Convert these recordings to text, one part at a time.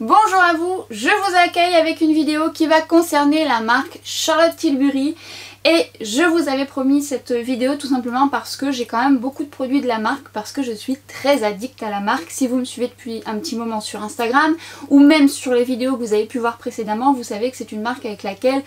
Bonjour à vous, je vous accueille avec une vidéo qui va concerner la marque Charlotte Tilbury. Et je vous avais promis cette vidéo tout simplement parce que j'ai quand même beaucoup de produits de la marque, parce que je suis très addict à la marque. Si vous me suivez depuis un petit moment sur Instagram ou même sur les vidéos que vous avez pu voir précédemment, vous savez que c'est une marque avec laquelle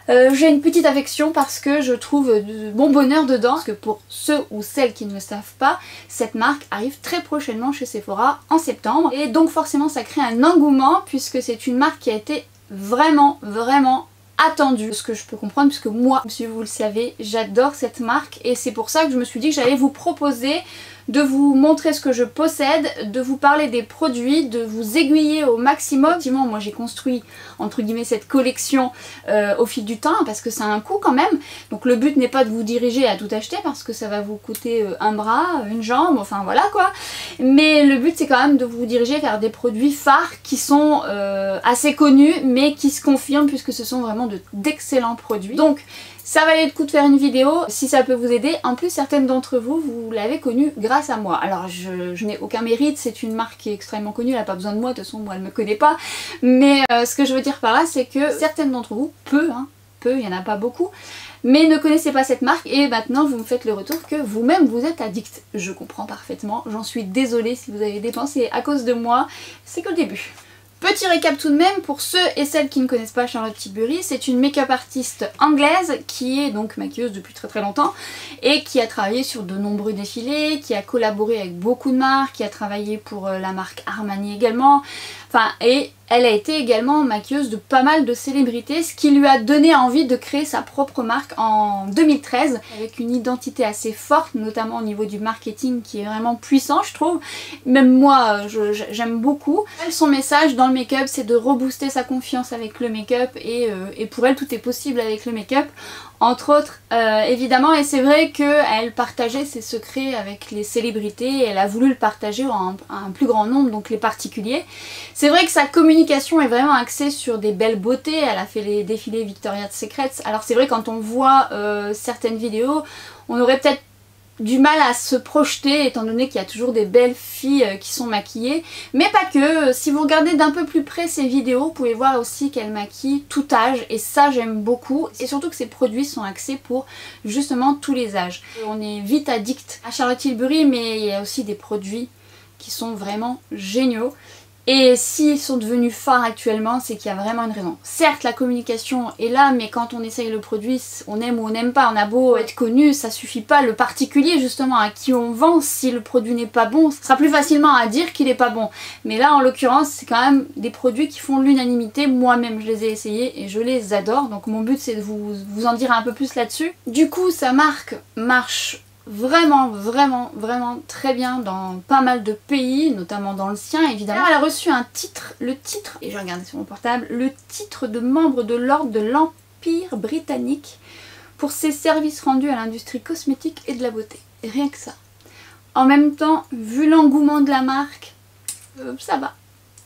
j'ai une petite affection parce que je trouve mon bonheur dedans. Parce que pour ceux ou celles qui ne le savent pas, cette marque arrive très prochainement chez Sephora en septembre. Et donc forcément ça crée un engouement puisque c'est une marque qui a été vraiment attendue. Ce que je peux comprendre puisque moi, si vous le savez, j'adore cette marque. Et c'est pour ça que je me suis dit que j'allais vous proposer de vous montrer ce que je possède, de vous parler des produits, de vous aiguiller au maximum. Effectivement, moi j'ai construit entre guillemets cette collection au fil du temps parce que ça a un coût quand même. Donc le but n'est pas de vous diriger à tout acheter parce que ça va vous coûter un bras, une jambe, enfin voilà quoi. Mais le but c'est quand même de vous diriger vers des produits phares qui sont assez connus mais qui se confirment puisque ce sont vraiment d'excellents produits. Donc ça valait le coup de faire une vidéo si ça peut vous aider. En plus, certaines d'entre vous, vous l'avez connue grâce à moi. Alors je n'ai aucun mérite, c'est une marque qui est extrêmement connue, elle n'a pas besoin de moi, de toute façon moi elle me connaît pas. Mais ce que je veux dire par là, c'est que certaines d'entre vous, peu, il n'y en a pas beaucoup, mais ne connaissez pas cette marque et maintenant vous me faites le retour que vous-même vous êtes addict. Je comprends parfaitement, j'en suis désolée si vous avez dépensé à cause de moi, c'est que le début. Petit récap tout de même pour ceux et celles qui ne connaissent pas Charlotte Tilbury, c'est une make-up artiste anglaise qui est donc maquilleuse depuis très longtemps et qui a travaillé sur de nombreux défilés, qui a collaboré avec beaucoup de marques, qui a travaillé pour la marque Armani également, enfin et elle a été également maquilleuse de pas mal de célébrités, ce qui lui a donné envie de créer sa propre marque en 2013 avec une identité assez forte, notamment au niveau du marketing qui est vraiment puissant je trouve. Même moi j'aime beaucoup. Son message dans le make-up c'est de rebooster sa confiance avec le make-up et pour elle tout est possible avec le make-up. Entre autres évidemment, et c'est vrai qu'elle partageait ses secrets avec les célébrités et elle a voulu le partager à un plus grand nombre, donc les particuliers. C'est vrai que sa communication est vraiment axée sur des belles beautés, elle a fait les défilés Victoria's Secret. Alors c'est vrai quand on voit certaines vidéos, on aurait peut-être du mal à se projeter étant donné qu'il y a toujours des belles filles qui sont maquillées, mais pas que. Si vous regardez d'un peu plus près ces vidéos, vous pouvez voir aussi qu'elle maquille tout âge et ça j'aime beaucoup, et surtout que ces produits sont axés pour justement tous les âges. On est vite addict à Charlotte Tilbury, mais il y a aussi des produits qui sont vraiment géniaux. Et s'ils sont devenus phares actuellement, c'est qu'il y a vraiment une raison. Certes, la communication est là, mais quand on essaye le produit, on aime ou on n'aime pas. On a beau être connu, ça suffit pas. Le particulier, justement, à qui on vend, si le produit n'est pas bon, ce sera plus facilement à dire qu'il n'est pas bon. Mais là, en l'occurrence, c'est quand même des produits qui font l'unanimité. Moi-même, je les ai essayés et je les adore. Donc mon but, c'est de vous en dire un peu plus là-dessus. Du coup, sa marque marche vraiment très bien dans pas mal de pays, notamment dans le sien évidemment. Elle a reçu un titre, le titre, et je regardais sur mon portable, le titre de membre de l'ordre de l'Empire britannique pour ses services rendus à l'industrie cosmétique et de la beauté. Et rien que ça. En même temps, vu l'engouement de la marque, ça va.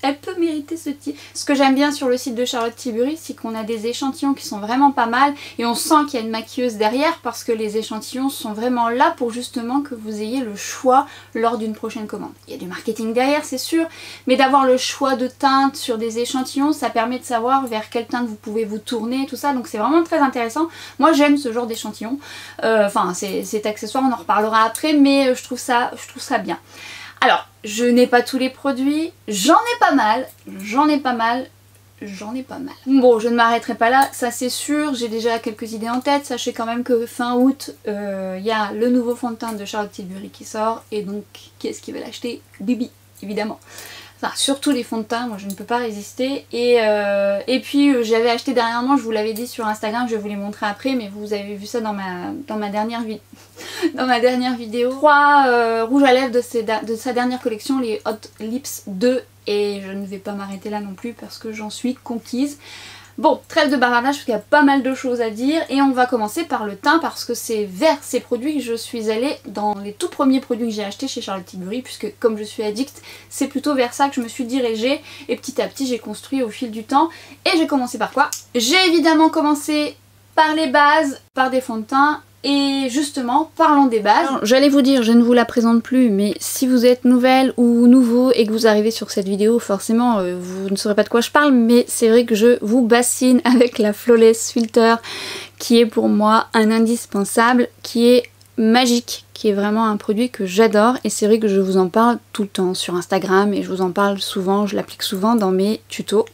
Elle peut mériter ce titre. Ce que j'aime bien sur le site de Charlotte Tilbury, c'est qu'on a des échantillons qui sont vraiment pas mal et on sent qu'il y a une maquilleuse derrière parce que les échantillons sont vraiment là pour justement que vous ayez le choix lors d'une prochaine commande. Il y a du marketing derrière c'est sûr, mais d'avoir le choix de teintes sur des échantillons, ça permet de savoir vers quelle teinte vous pouvez vous tourner, tout ça, donc c'est vraiment très intéressant. Moi j'aime ce genre d'échantillon, enfin c'est accessoire, on en reparlera après, mais je trouve ça bien. Alors, je n'ai pas tous les produits, j'en ai pas mal. Bon, je ne m'arrêterai pas là, ça c'est sûr, j'ai déjà quelques idées en tête. Sachez quand même que fin août, il y a le nouveau fond de teint de Charlotte Tilbury qui sort. Et donc, qui est-ce qui va l'acheter? Bibi, évidemment. Enfin, surtout les fonds de teint, moi je ne peux pas résister. Et puis j'avais acheté dernièrement, je vous l'avais dit sur Instagram, je vais vous les montrer après, mais vous avez vu ça dans ma dernière vidéo. 3 rouges à lèvres de sa dernière collection, les Hot Lips 2. Et je ne vais pas m'arrêter là non plus parce que j'en suis conquise. Bon, trêve de bavardage parce qu'il y a pas mal de choses à dire et on va commencer par le teint parce que c'est vers ces produits que je suis allée dans les tout premiers produits que j'ai achetés chez Charlotte Tilbury puisque comme je suis addict, c'est plutôt vers ça que je me suis dirigée et petit à petit j'ai construit au fil du temps. Et j'ai commencé par quoi? J'ai évidemment commencé par les bases, par des fonds de teint Et justement, parlons des bases. J'allais vous dire, je ne vous la présente plus, mais si vous êtes nouvelle ou nouveau et que vous arrivez sur cette vidéo, forcément vous ne saurez pas de quoi je parle, mais c'est vrai que je vous bassine avec la Flawless Filter qui est pour moi un indispensable, qui est magique, qui est vraiment un produit que j'adore, et c'est vrai que je vous en parle tout le temps sur Instagram et je vous en parle souvent, je l'applique souvent dans mes tutos.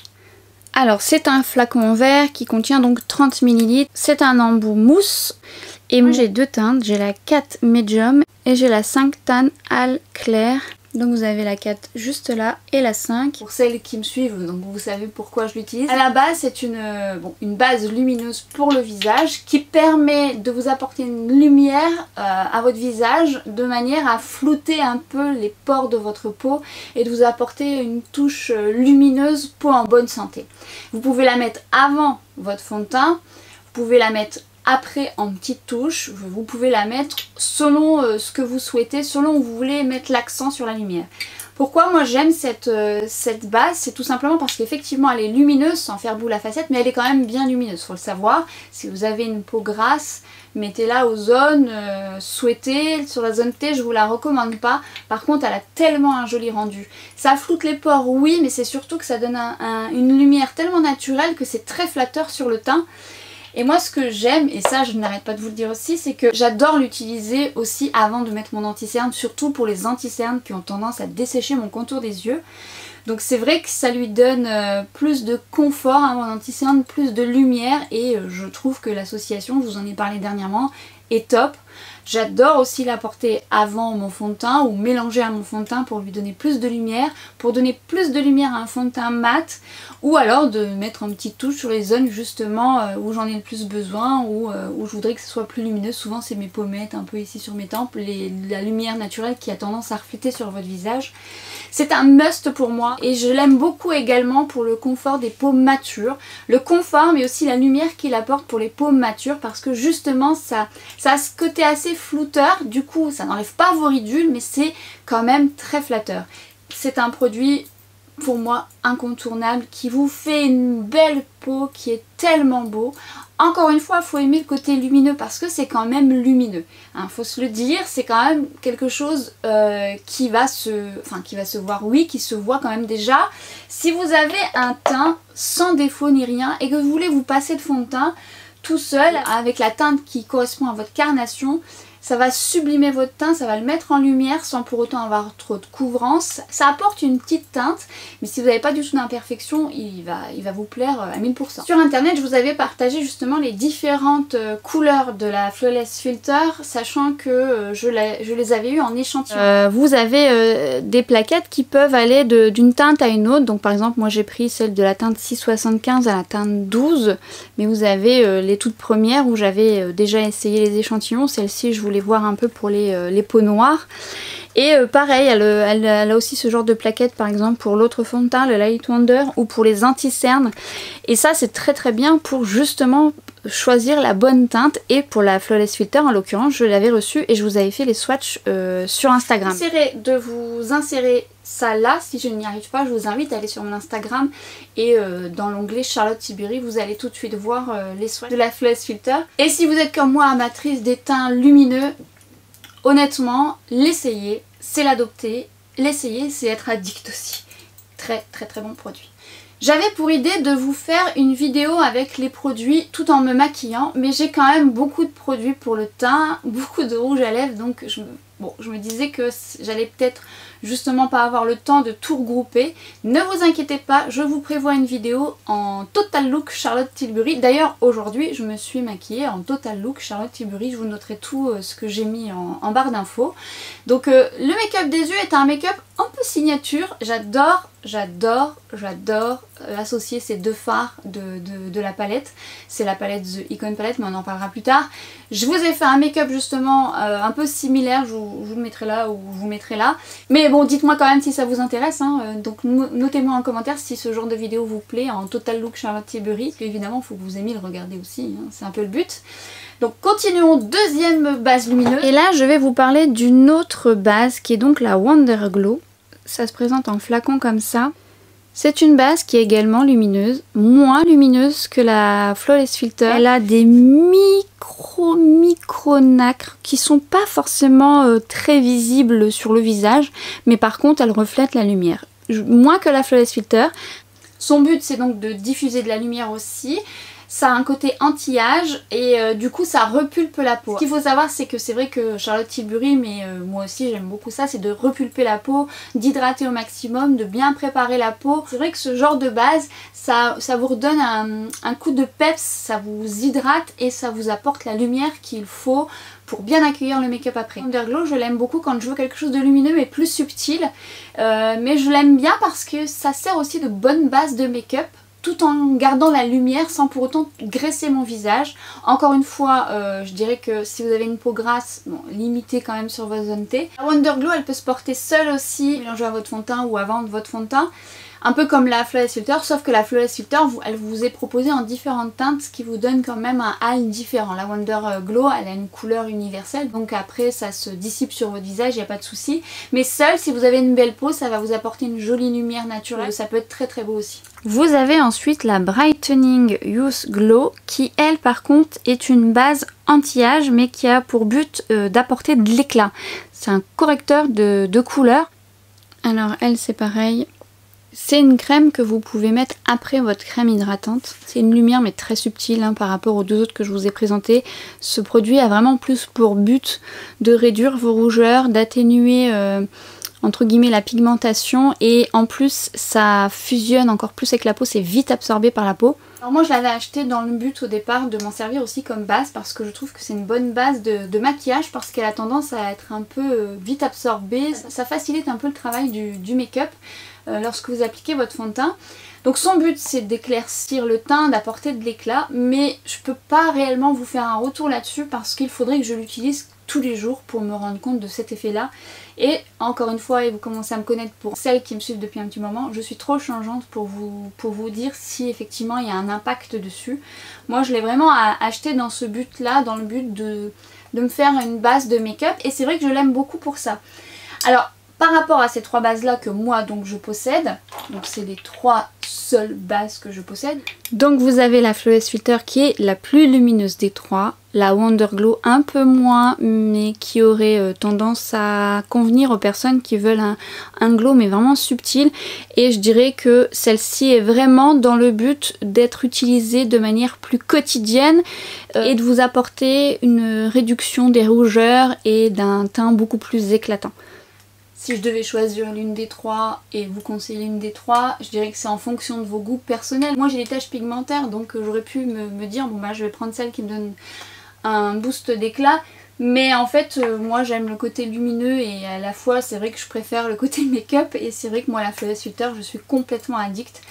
Alors c'est un flacon vert qui contient donc 30 ml, c'est un embout mousse. Et moi j'ai deux teintes, j'ai la 4 Medium et j'ai la 5 Tan Al Clair. Donc vous avez la 4 juste là et la 5. Pour celles qui me suivent, donc vous savez pourquoi je l'utilise. À la base c'est une base lumineuse pour le visage qui permet de vous apporter une lumière à votre visage de manière à flouter un peu les pores de votre peau et de vous apporter une touche lumineuse, peau en bonne santé. Vous pouvez la mettre avant votre fond de teint, vous pouvez la mettre après en petite touche, vous pouvez la mettre selon ce que vous souhaitez, selon où vous voulez mettre l'accent sur la lumière. Pourquoi moi j'aime cette base? C'est tout simplement parce qu'effectivement elle est lumineuse sans faire boule à facettes, mais elle est quand même bien lumineuse, faut le savoir. Si vous avez une peau grasse, mettez-la aux zones souhaitées. Sur la zone T, je vous la recommande pas. Par contre, elle a tellement un joli rendu. Ça floute les pores, oui, mais c'est surtout que ça donne une lumière tellement naturelle que c'est très flatteur sur le teint. Et moi ce que j'aime, et ça je n'arrête pas de vous le dire aussi, c'est que j'adore l'utiliser aussi avant de mettre mon anti-cerne, surtout pour les anti-cernes qui ont tendance à dessécher mon contour des yeux. Donc c'est vrai que ça lui donne plus de confort à mon anti-cerne, plus de lumière, et je trouve que l'association, je vous en ai parlé dernièrement, est top. J'adore aussi la porter avant mon fond de teint ou mélanger à mon fond de teint pour lui donner plus de lumière, pour donner plus de lumière à un fond de teint mat, ou alors de mettre une petite touche sur les zones justement où j'en ai le plus besoin, ou où je voudrais que ce soit plus lumineux. Souvent c'est mes pommettes, un peu ici sur mes tempes, la lumière naturelle qui a tendance à refléter sur votre visage. C'est un must pour moi et je l'aime beaucoup également pour le confort des peaux matures. Le confort mais aussi la lumière qu'il apporte pour les peaux matures, parce que justement ça a ce côté assez flouteur, du coup ça n'enlève pas vos ridules mais c'est quand même très flatteur. C'est un produit pour moi incontournable qui vous fait une belle peau, qui est tellement beau. Encore une fois, il faut aimer le côté lumineux parce que c'est quand même lumineux. Hein, faut se le dire, c'est quand même quelque chose qui va se voir, oui, qui se voit quand même déjà. Si vous avez un teint sans défaut ni rien et que vous voulez vous passer de fond de teint tout seul avec la teinte qui correspond à votre carnation, ça va sublimer votre teint, ça va le mettre en lumière sans pour autant avoir trop de couvrance. Ça apporte une petite teinte, mais si vous n'avez pas du tout d'imperfection, il va vous plaire à 1000%. Sur internet, je vous avais partagé justement les différentes couleurs de la Flawless Filter, sachant que je les avais eues en échantillon. Vous avez des plaquettes qui peuvent aller d'une teinte à une autre. Donc par exemple, moi j'ai pris celle de la teinte 675 à la teinte 12, mais vous avez les toutes premières où j'avais déjà essayé les échantillons. Celle-ci, je voulais voir un peu pour les peaux noires. Et pareil, elle a aussi ce genre de plaquette par exemple pour l'autre fond de teint, le Light Wonder, ou pour les anti-cernes. Et ça c'est très très bien pour justement choisir la bonne teinte. Et pour la Flawless Filter en l'occurrence, je l'avais reçue et je vous avais fait les swatchs sur Instagram. J'essaierai de vous insérer ça là, si je n'y arrive pas, je vous invite à aller sur mon Instagram et dans l'onglet Charlotte Tilbury, vous allez tout de suite voir les swatchs de la Flawless Filter. Et si vous êtes comme moi amatrice des teints lumineux, honnêtement, l'essayer, c'est l'adopter, l'essayer, c'est être addict aussi. Très très très bon produit. J'avais pour idée de vous faire une vidéo avec les produits tout en me maquillant, mais j'ai quand même beaucoup de produits pour le teint, beaucoup de rouge à lèvres, donc je me disais que j'allais peut-être justement pas avoir le temps de tout regrouper. Ne vous inquiétez pas, je vous prévois une vidéo en total look Charlotte Tilbury. D'ailleurs aujourd'hui je me suis maquillée en total look Charlotte Tilbury, je vous noterai tout ce que j'ai mis en barre d'infos. Donc le make-up des yeux est un make-up un peu signature, j'adore associer ces deux fards de la palette. C'est la palette The Icon Palette, mais on en parlera plus tard. Je vous ai fait un make-up justement un peu similaire, je vous le mettrai là ou je vous mettrai là. Mais bon, dites-moi quand même si ça vous intéresse, hein. Donc notez-moi en commentaire si ce genre de vidéo vous plaît en total look Charlotte Tilbury, parce qu'évidemment il faut que vous aimiez le regarder aussi, hein. C'est un peu le but. Donc continuons, deuxième base lumineuse. Et là je vais vous parler d'une autre base qui est donc la Wonder Glow. Ça se présente en flacon comme ça. C'est une base qui est également lumineuse, moins lumineuse que la Flawless Filter. Elle a des micro nacres qui sont pas forcément très visibles sur le visage, mais par contre elle reflète la lumière. Moins que la Flawless Filter. Son but c'est donc de diffuser de la lumière aussi. Ça a un côté anti-âge et du coup ça repulpe la peau. Ce qu'il faut savoir c'est que c'est vrai que Charlotte Tilbury, mais moi aussi j'aime beaucoup ça, c'est de repulper la peau, d'hydrater au maximum, de bien préparer la peau. C'est vrai que ce genre de base, ça vous redonne un coup de peps, ça vous hydrate et ça vous apporte la lumière qu'il faut pour bien accueillir le make-up après. Wonderglow, je l'aime beaucoup quand je veux quelque chose de lumineux mais plus subtil. Mais je l'aime bien parce que ça sert aussi de bonne base de make-up, tout en gardant la lumière sans pour autant graisser mon visage. Encore une fois, je dirais que si vous avez une peau grasse, bon, limitez quand même sur vos zones T. La Wonderglow, elle peut se porter seule aussi, mélangée à votre fond de teint ou avant votre fond de teint. Un peu comme la Flawless Filter, sauf que la Flawless Filter, elle vous est proposée en différentes teintes, ce qui vous donne quand même un halo différent. La Wonderglow, elle a une couleur universelle, donc après ça se dissipe sur votre visage, il n'y a pas de souci. Mais seule, si vous avez une belle peau, ça va vous apporter une jolie lumière naturelle, ça peut être très très beau aussi. Vous avez ensuite la Brightening Youth Glow, qui elle par contre est une base anti-âge, mais qui a pour but d'apporter de l'éclat. C'est un correcteur de couleur. Alors elle c'est pareil. C'est une crème que vous pouvez mettre après votre crème hydratante. C'est une lumière mais très subtile par rapport aux deux autres que je vous ai présentés. Ce produit a vraiment plus pour but de réduire vos rougeurs, d'atténuer entre guillemets la pigmentation et en plus ça fusionne encore plus avec la peau, c'est vite absorbé par la peau. Alors moi je l'avais acheté dans le but au départ de m'en servir aussi comme base parce que je trouve que c'est une bonne base de maquillage parce qu'elle a tendance à être un peu vite absorbée. Ça facilite un peu le travail du make-up lorsque vous appliquez votre fond de teint. Donc son but c'est d'éclaircir le teint, d'apporter de l'éclat, mais je peux pas réellement vous faire un retour là-dessus parce qu'il faudrait que je l'utilise tous les jours pour me rendre compte de cet effet là. Et encore une fois, et vous commencez à me connaître pour celles qui me suivent depuis un petit moment, je suis trop changeante pour vous dire si effectivement il y a un impact dessus. Moi je l'ai vraiment acheté dans ce but là, dans le but de me faire une base de make-up et c'est vrai que je l'aime beaucoup pour ça. Alors par rapport à ces trois bases là que moi donc je possède, donc c'est les trois seules bases que je possède. Donc vous avez la Flawless Filter qui est la plus lumineuse des trois, la Wonderglow un peu moins mais qui aurait tendance à convenir aux personnes qui veulent un glow mais vraiment subtil, et je dirais que celle-ci est vraiment dans le but d'être utilisée de manière plus quotidienne et de vous apporter une réduction des rougeurs et d'un teint beaucoup plus éclatant. Si je devais choisir l'une des trois et vous conseiller l'une des trois, je dirais que c'est en fonction de vos goûts personnels. Moi j'ai des taches pigmentaires donc j'aurais pu me dire bon bah je vais prendre celle qui me donne un boost d'éclat. Mais en fait moi j'aime le côté lumineux et à la fois c'est vrai que je préfère le côté make-up et c'est vrai que moi la Flawless Filter je suis complètement addict.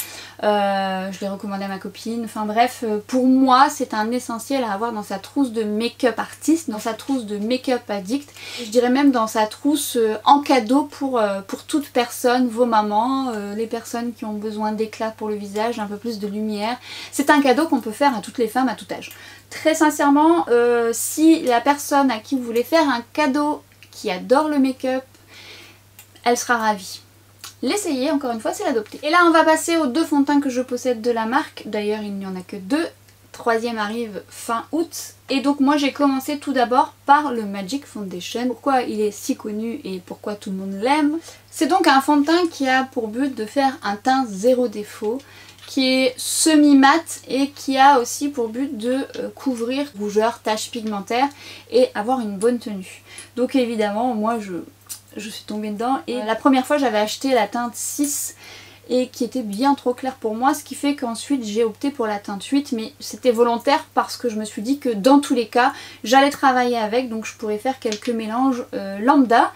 Je l'ai recommandé à ma copine, enfin bref, pour moi c'est un essentiel à avoir dans sa trousse de make-up artiste, dans sa trousse de make-up addict, je dirais même dans sa trousse en cadeau pour toute personne, vos mamans, les personnes qui ont besoin d'éclat pour le visage, un peu plus de lumière. C'est un cadeau qu'on peut faire à toutes les femmes à tout âge. Très sincèrement, si la personne à qui vous voulez faire un cadeau qui adore le make-up, elle sera ravie. L'essayer, encore une fois, c'est l'adopter. Et là, on va passer aux deux fonds de teint que je possède de la marque. D'ailleurs, il n'y en a que deux. Troisième arrive fin août. Et donc moi, j'ai commencé tout d'abord par le Magic Foundation. Pourquoi il est si connu et pourquoi tout le monde l'aime? C'est donc un fond de teint qui a pour but de faire un teint zéro défaut, qui est semi-mat et qui a aussi pour but de couvrir rougeurs, taches pigmentaires et avoir une bonne tenue. Donc évidemment, moi je suis tombée dedans et la première fois j'avais acheté la teinte 6 et qui était bien trop claire pour moi, ce qui fait qu'ensuite j'ai opté pour la teinte 8, mais c'était volontaire parce que je me suis dit que dans tous les cas j'allais travailler avec, donc je pourrais faire quelques mélanges lambda.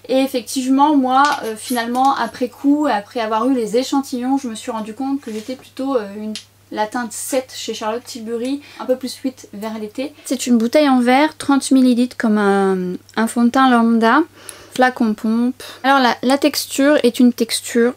Et effectivement moi finalement après coup, après avoir eu les échantillons, je me suis rendu compte que j'étais plutôt la teinte 7 chez Charlotte Tilbury, un peu plus 8 vers l'été. C'est une bouteille en verre, 30 ml comme un fond de teint lambda. Flacon pompe. Alors la texture est une texture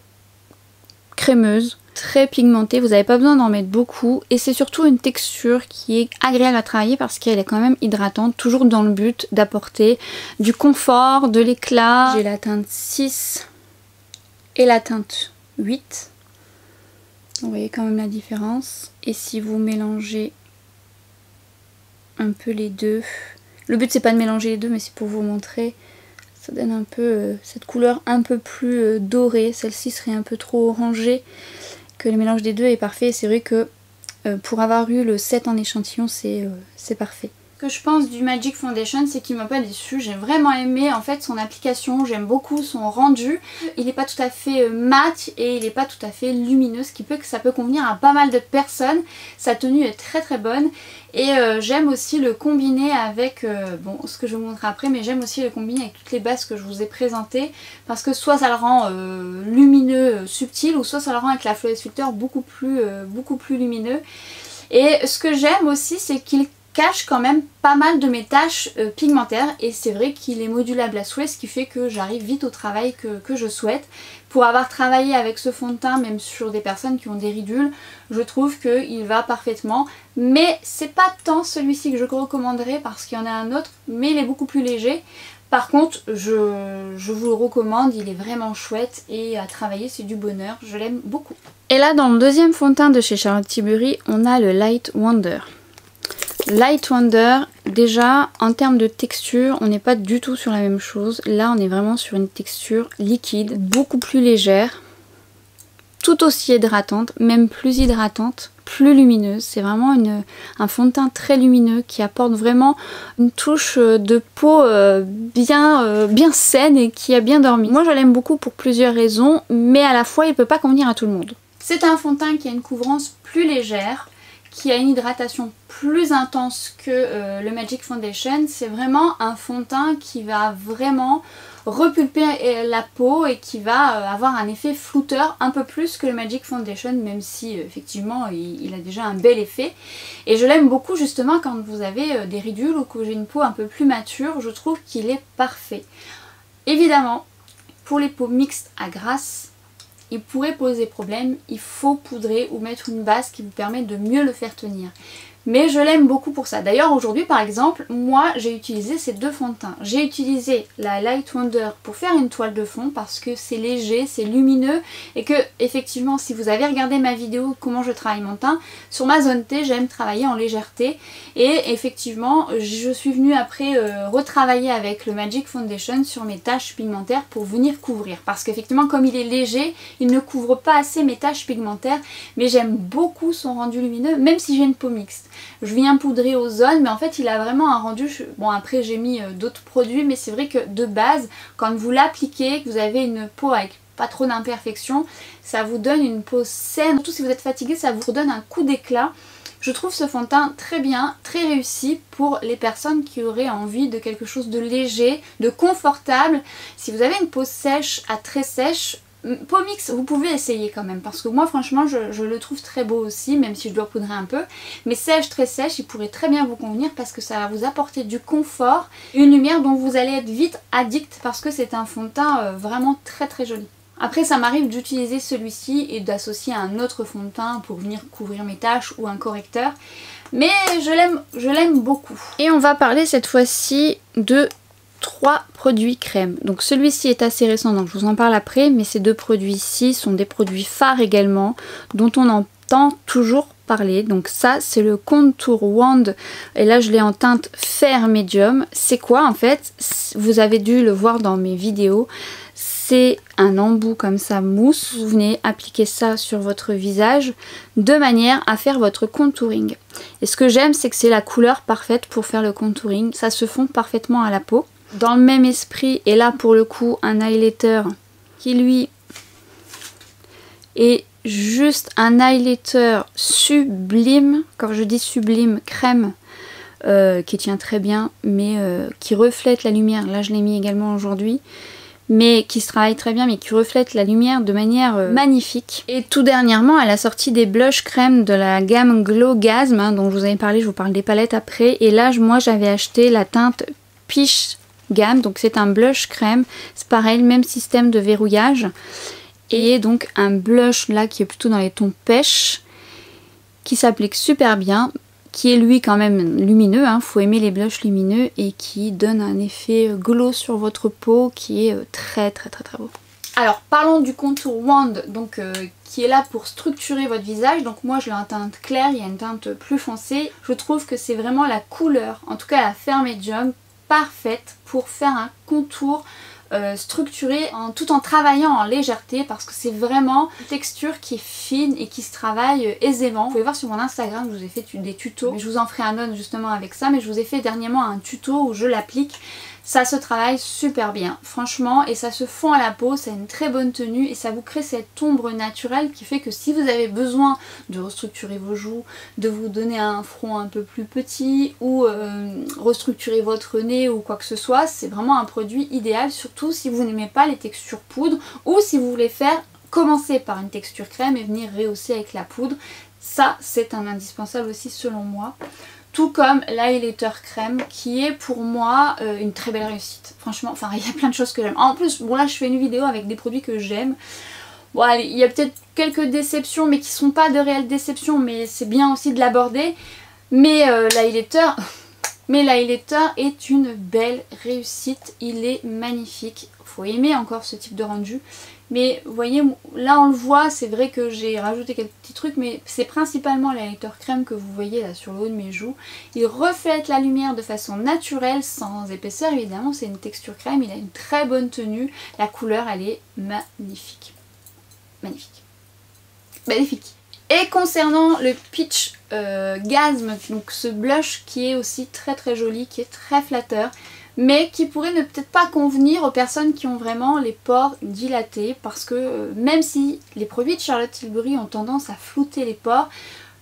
crémeuse, très pigmentée, vous n'avez pas besoin d'en mettre beaucoup et c'est surtout une texture qui est agréable à travailler parce qu'elle est quand même hydratante, toujours dans le but d'apporter du confort, de l'éclat. J'ai la teinte 6 et la teinte 8. Vous voyez quand même la différence. Et si vous mélangez un peu les deux, le but c'est pas de mélanger les deux mais c'est pour vous montrer, ça donne un peu cette couleur un peu plus dorée. Celle-ci serait un peu trop orangée, que le mélange des deux est parfait. C'est vrai que pour avoir eu le set en échantillon c'est parfait. Ce que je pense du Magic Foundation, c'est qu'il m'a pas déçu. J'ai vraiment aimé en fait son application, j'aime beaucoup son rendu. Il n'est pas tout à fait mat et il n'est pas tout à fait lumineux, ce qui peut que ça peut convenir à pas mal de personnes. Sa tenue est très très bonne et j'aime aussi le combiner avec, bon ce que je vous montrerai après, mais j'aime aussi le combiner avec toutes les bases que je vous ai présentées parce que soit ça le rend lumineux, subtil, ou soit ça le rend avec la Flawless Filter beaucoup plus lumineux. Et ce que j'aime aussi, c'est qu'il cache quand même pas mal de mes taches pigmentaires et c'est vrai qu'il est modulable à souhait, ce qui fait que j'arrive vite au travail que je souhaite. Pour avoir travaillé avec ce fond de teint, même sur des personnes qui ont des ridules, je trouve qu'il va parfaitement. Mais c'est pas tant celui-ci que je recommanderais parce qu'il y en a un autre, mais il est beaucoup plus léger. Par contre, je vous le recommande, il est vraiment chouette et à travailler c'est du bonheur, je l'aime beaucoup. Et là dans le deuxième fond de teint de chez Charlotte Tilbury, on a le Light Wonder. Light Wonder, déjà en termes de texture, on n'est pas du tout sur la même chose. Là on est vraiment sur une texture liquide, beaucoup plus légère, tout aussi hydratante, même plus hydratante, plus lumineuse. C'est vraiment un fond de teint très lumineux qui apporte vraiment une touche de peau bien saine et qui a bien dormi. Moi je l'aime beaucoup pour plusieurs raisons, mais à la fois il ne peut pas convenir à tout le monde. C'est un fond de teint qui a une couvrance plus légère, qui a une hydratation plus intense que le Magic Foundation. C'est vraiment un fond de teint qui va vraiment repulper la peau et qui va avoir un effet flouteur un peu plus que le Magic Foundation, même si effectivement il a déjà un bel effet. Et je l'aime beaucoup justement quand vous avez des ridules ou que j'ai une peau un peu plus mature, je trouve qu'il est parfait. Évidemment, pour les peaux mixtes à grasse, il pourrait poser problème, il faut poudrer ou mettre une base qui vous permet de mieux le faire tenir. Mais je l'aime beaucoup pour ça. D'ailleurs aujourd'hui par exemple, moi j'ai utilisé ces deux fonds de teint. J'ai utilisé la Light Wonder pour faire une toile de fond parce que c'est léger, c'est lumineux et que effectivement si vous avez regardé ma vidéo comment je travaille mon teint, sur ma zone T j'aime travailler en légèreté et effectivement je suis venue après retravailler avec le Magic Foundation sur mes taches pigmentaires pour venir couvrir. Parce qu'effectivement comme il est léger, il ne couvre pas assez mes taches pigmentaires, mais j'aime beaucoup son rendu lumineux même si j'ai une peau mixte. Je viens poudrer aux zones mais en fait il a vraiment un rendu, bon après j'ai mis d'autres produits mais c'est vrai que de base quand vous l'appliquez, que vous avez une peau avec pas trop d'imperfections, ça vous donne une peau saine, surtout si vous êtes fatigué ça vous redonne un coup d'éclat. Je trouve ce fond de teint très bien, très réussi pour les personnes qui auraient envie de quelque chose de léger, de confortable. Si vous avez une peau sèche à très sèche, peau mix, vous pouvez essayer quand même parce que moi franchement je le trouve très beau aussi, même si je dois poudrer un peu, mais sèche, très sèche, il pourrait très bien vous convenir parce que ça va vous apporter du confort, une lumière dont vous allez être vite addict parce que c'est un fond de teint vraiment très très joli. Après ça m'arrive d'utiliser celui-ci et d'associer un autre fond de teint pour venir couvrir mes taches ou un correcteur, mais je l'aime beaucoup. Et on va parler cette fois-ci de 3 produits crème. Donc celui-ci est assez récent donc je vous en parle après, mais ces deux produits-ci sont des produits phares également dont on entend toujours parler. Donc ça c'est le Contour Wand et là je l'ai en teinte Fair Medium. C'est quoi en fait? Vous avez dû le voir dans mes vidéos. C'est un embout comme ça mousse, vous venez appliquer ça sur votre visage de manière à faire votre contouring. Et ce que j'aime c'est que c'est la couleur parfaite pour faire le contouring, ça se fond parfaitement à la peau. Dans le même esprit, et là pour le coup un highlighter qui lui est juste un highlighter sublime, quand je dis sublime, crème, qui tient très bien mais qui reflète la lumière, là je l'ai mis également aujourd'hui, mais qui se travaille très bien mais qui reflète la lumière de manière magnifique. Et tout dernièrement elle a sorti des blush crème de la gamme Glow Gasm hein, dont je vous avais parlé, je vous parle des palettes après, et là moi j'avais acheté la teinte Peach Gamme, donc c'est un blush crème, c'est pareil, le même système de verrouillage, et donc un blush là qui est plutôt dans les tons pêche, qui s'applique super bien, qui est lui quand même lumineux, hein, faut aimer les blushs lumineux, et qui donne un effet glow sur votre peau qui est très beau. Alors parlons du contour Wand, donc qui est là pour structurer votre visage. Donc moi je l'ai en teinte claire, il y a une teinte plus foncée. Je trouve que c'est vraiment la couleur, en tout cas la Fair Medium, parfaite pour faire un contour structuré tout en travaillant en légèreté, parce que c'est vraiment une texture qui est fine et qui se travaille aisément. Vous pouvez voir sur mon Instagram, je vous ai fait des tutos, je vous en ferai un autre justement avec ça, mais je vous ai fait dernièrement un tuto où je l'applique. Ça se travaille super bien, franchement, et ça se fond à la peau, ça a une très bonne tenue et ça vous crée cette ombre naturelle qui fait que si vous avez besoin de restructurer vos joues, de vous donner un front un peu plus petit ou restructurer votre nez ou quoi que ce soit, c'est vraiment un produit idéal, surtout si vous n'aimez pas les textures poudre ou si vous voulez commencer par une texture crème et venir rehausser avec la poudre. Ça, c'est un indispensable aussi selon moi. Tout comme l'highlighter crème qui est pour moi une très belle réussite. Franchement, enfin il y a plein de choses que j'aime. En plus, bon là je fais une vidéo avec des produits que j'aime. Bon allez, il y a peut-être quelques déceptions mais qui sont pas de réelles déceptions, mais c'est bien aussi de l'aborder. Mais l'highlighter est une belle réussite, il est magnifique. Faut aimer encore ce type de rendu. Mais vous voyez, là on le voit, c'est vrai que j'ai rajouté quelques petits trucs, mais c'est principalement l'highlighter crème que vous voyez là sur le haut de mes joues. Il reflète la lumière de façon naturelle, sans épaisseur évidemment, c'est une texture crème, il a une très bonne tenue, la couleur elle est magnifique. Magnifique. Magnifique. Et concernant le Peach Gasm, donc ce blush qui est aussi très très joli, qui est très flatteur, mais qui pourrait ne peut-être pas convenir aux personnes qui ont vraiment les pores dilatés, parce que même si les produits de Charlotte Tilbury ont tendance à flouter les pores,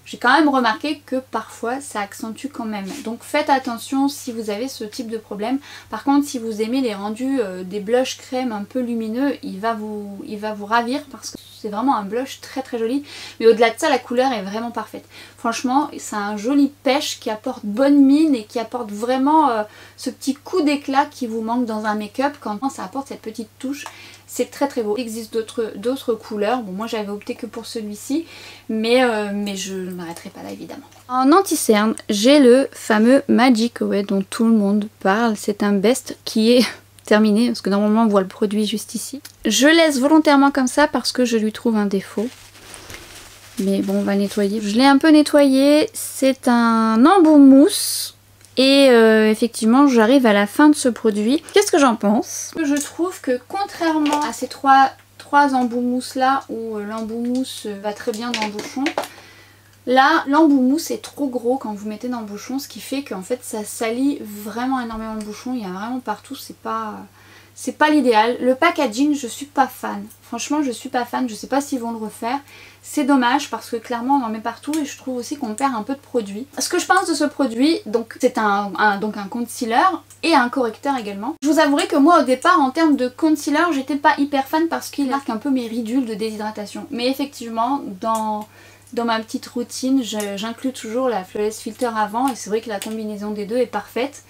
j'ai quand même remarqué que parfois ça accentue quand même. Donc faites attention si vous avez ce type de problème. Par contre, si vous aimez les rendus des blushs crème un peu lumineux, il va vous ravir parce que c'est vraiment un blush très très joli. Mais au-delà de ça, la couleur est vraiment parfaite. Franchement, c'est un joli pêche qui apporte bonne mine et qui apporte vraiment ce petit coup d'éclat qui vous manque dans un make-up quand ça apporte cette petite touche. C'est très très beau. Il existe d'autres couleurs. Bon, moi j'avais opté que pour celui-ci, mais je ne m'arrêterai pas là évidemment. En anti-cerne, j'ai le fameux Magic Away dont tout le monde parle. C'est un best qui est terminé parce que normalement on voit le produit juste ici. Je laisse volontairement comme ça parce que je lui trouve un défaut. Mais bon, on va nettoyer. Je l'ai un peu nettoyé. C'est un embout mousse. Et effectivement j'arrive à la fin de ce produit. Qu'est-ce que j'en pense? Je trouve que contrairement à ces trois embouts mousse là où l'embout mousse va très bien dans le bouchon, là l'embout mousse est trop gros quand vous mettez dans le bouchon, ce qui fait qu'en fait ça salit vraiment énormément le bouchon, il y a vraiment partout, c'est pas l'idéal. Le packaging, je suis pas fan. Franchement, je suis pas fan. Je sais pas s'ils vont le refaire. C'est dommage parce que clairement on en met partout et je trouve aussi qu'on perd un peu de produit. Ce que je pense de ce produit, donc c'est un concealer et un correcteur également. Je vous avouerai que moi au départ en termes de concealer, j'étais pas hyper fan parce qu'il marque un peu mes ridules de déshydratation. Mais effectivement, dans ma petite routine, j'inclus toujours la Flawless Filter avant et c'est vrai que la combinaison des deux est parfaite.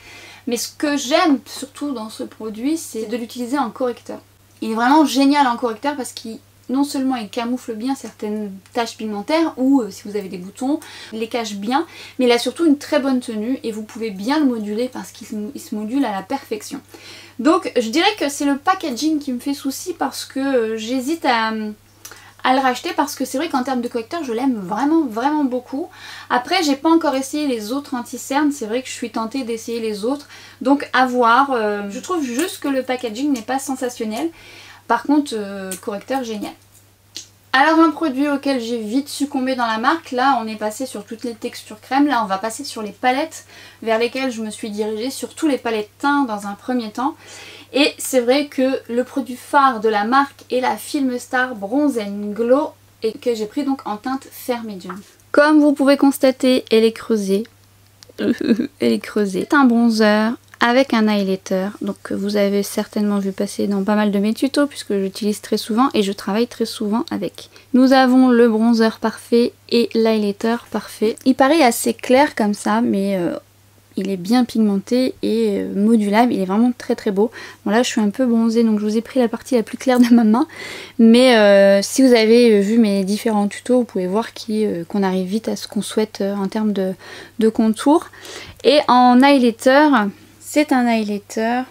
Mais ce que j'aime surtout dans ce produit, c'est de l'utiliser en correcteur. Il est vraiment génial en correcteur parce qu'il non seulement il camoufle bien certaines taches pigmentaires ou si vous avez des boutons, il les cache bien, mais il a surtout une très bonne tenue et vous pouvez bien le moduler parce qu'il se module à la perfection. Donc je dirais que c'est le packaging qui me fait souci parce que j'hésite à le racheter parce que c'est vrai qu'en termes de correcteur je l'aime vraiment beaucoup. Après j'ai pas encore essayé les autres anti-cernes, c'est vrai que je suis tentée d'essayer les autres, donc à voir. Je trouve juste que le packaging n'est pas sensationnel. Par contre, correcteur génial. Alors un produit auquel j'ai vite succombé dans la marque, là on est passé sur toutes les textures crème, là on va passer sur les palettes vers lesquelles je me suis dirigée, surtout les palettes teint dans un premier temps. Et c'est vrai que le produit phare de la marque est la Filmstar Bronze & Glow et que j'ai pris donc en teinte Fair Medium. Comme vous pouvez constater, elle est creusée. Elle est creusée. C'est un bronzer avec un highlighter, donc vous avez certainement vu passer dans pas mal de mes tutos puisque j'utilise très souvent et je travaille très souvent avec. Nous avons le bronzer parfait et l'highlighter parfait. Il paraît assez clair comme ça, mais il est bien pigmenté et modulable, il est vraiment très très beau. Bon là je suis un peu bronzée donc je vous ai pris la partie la plus claire de ma main, mais si vous avez vu mes différents tutos vous pouvez voir qu'on arrive vite à ce qu'on souhaite en termes de contour. Et en highlighter, c'est un highlighter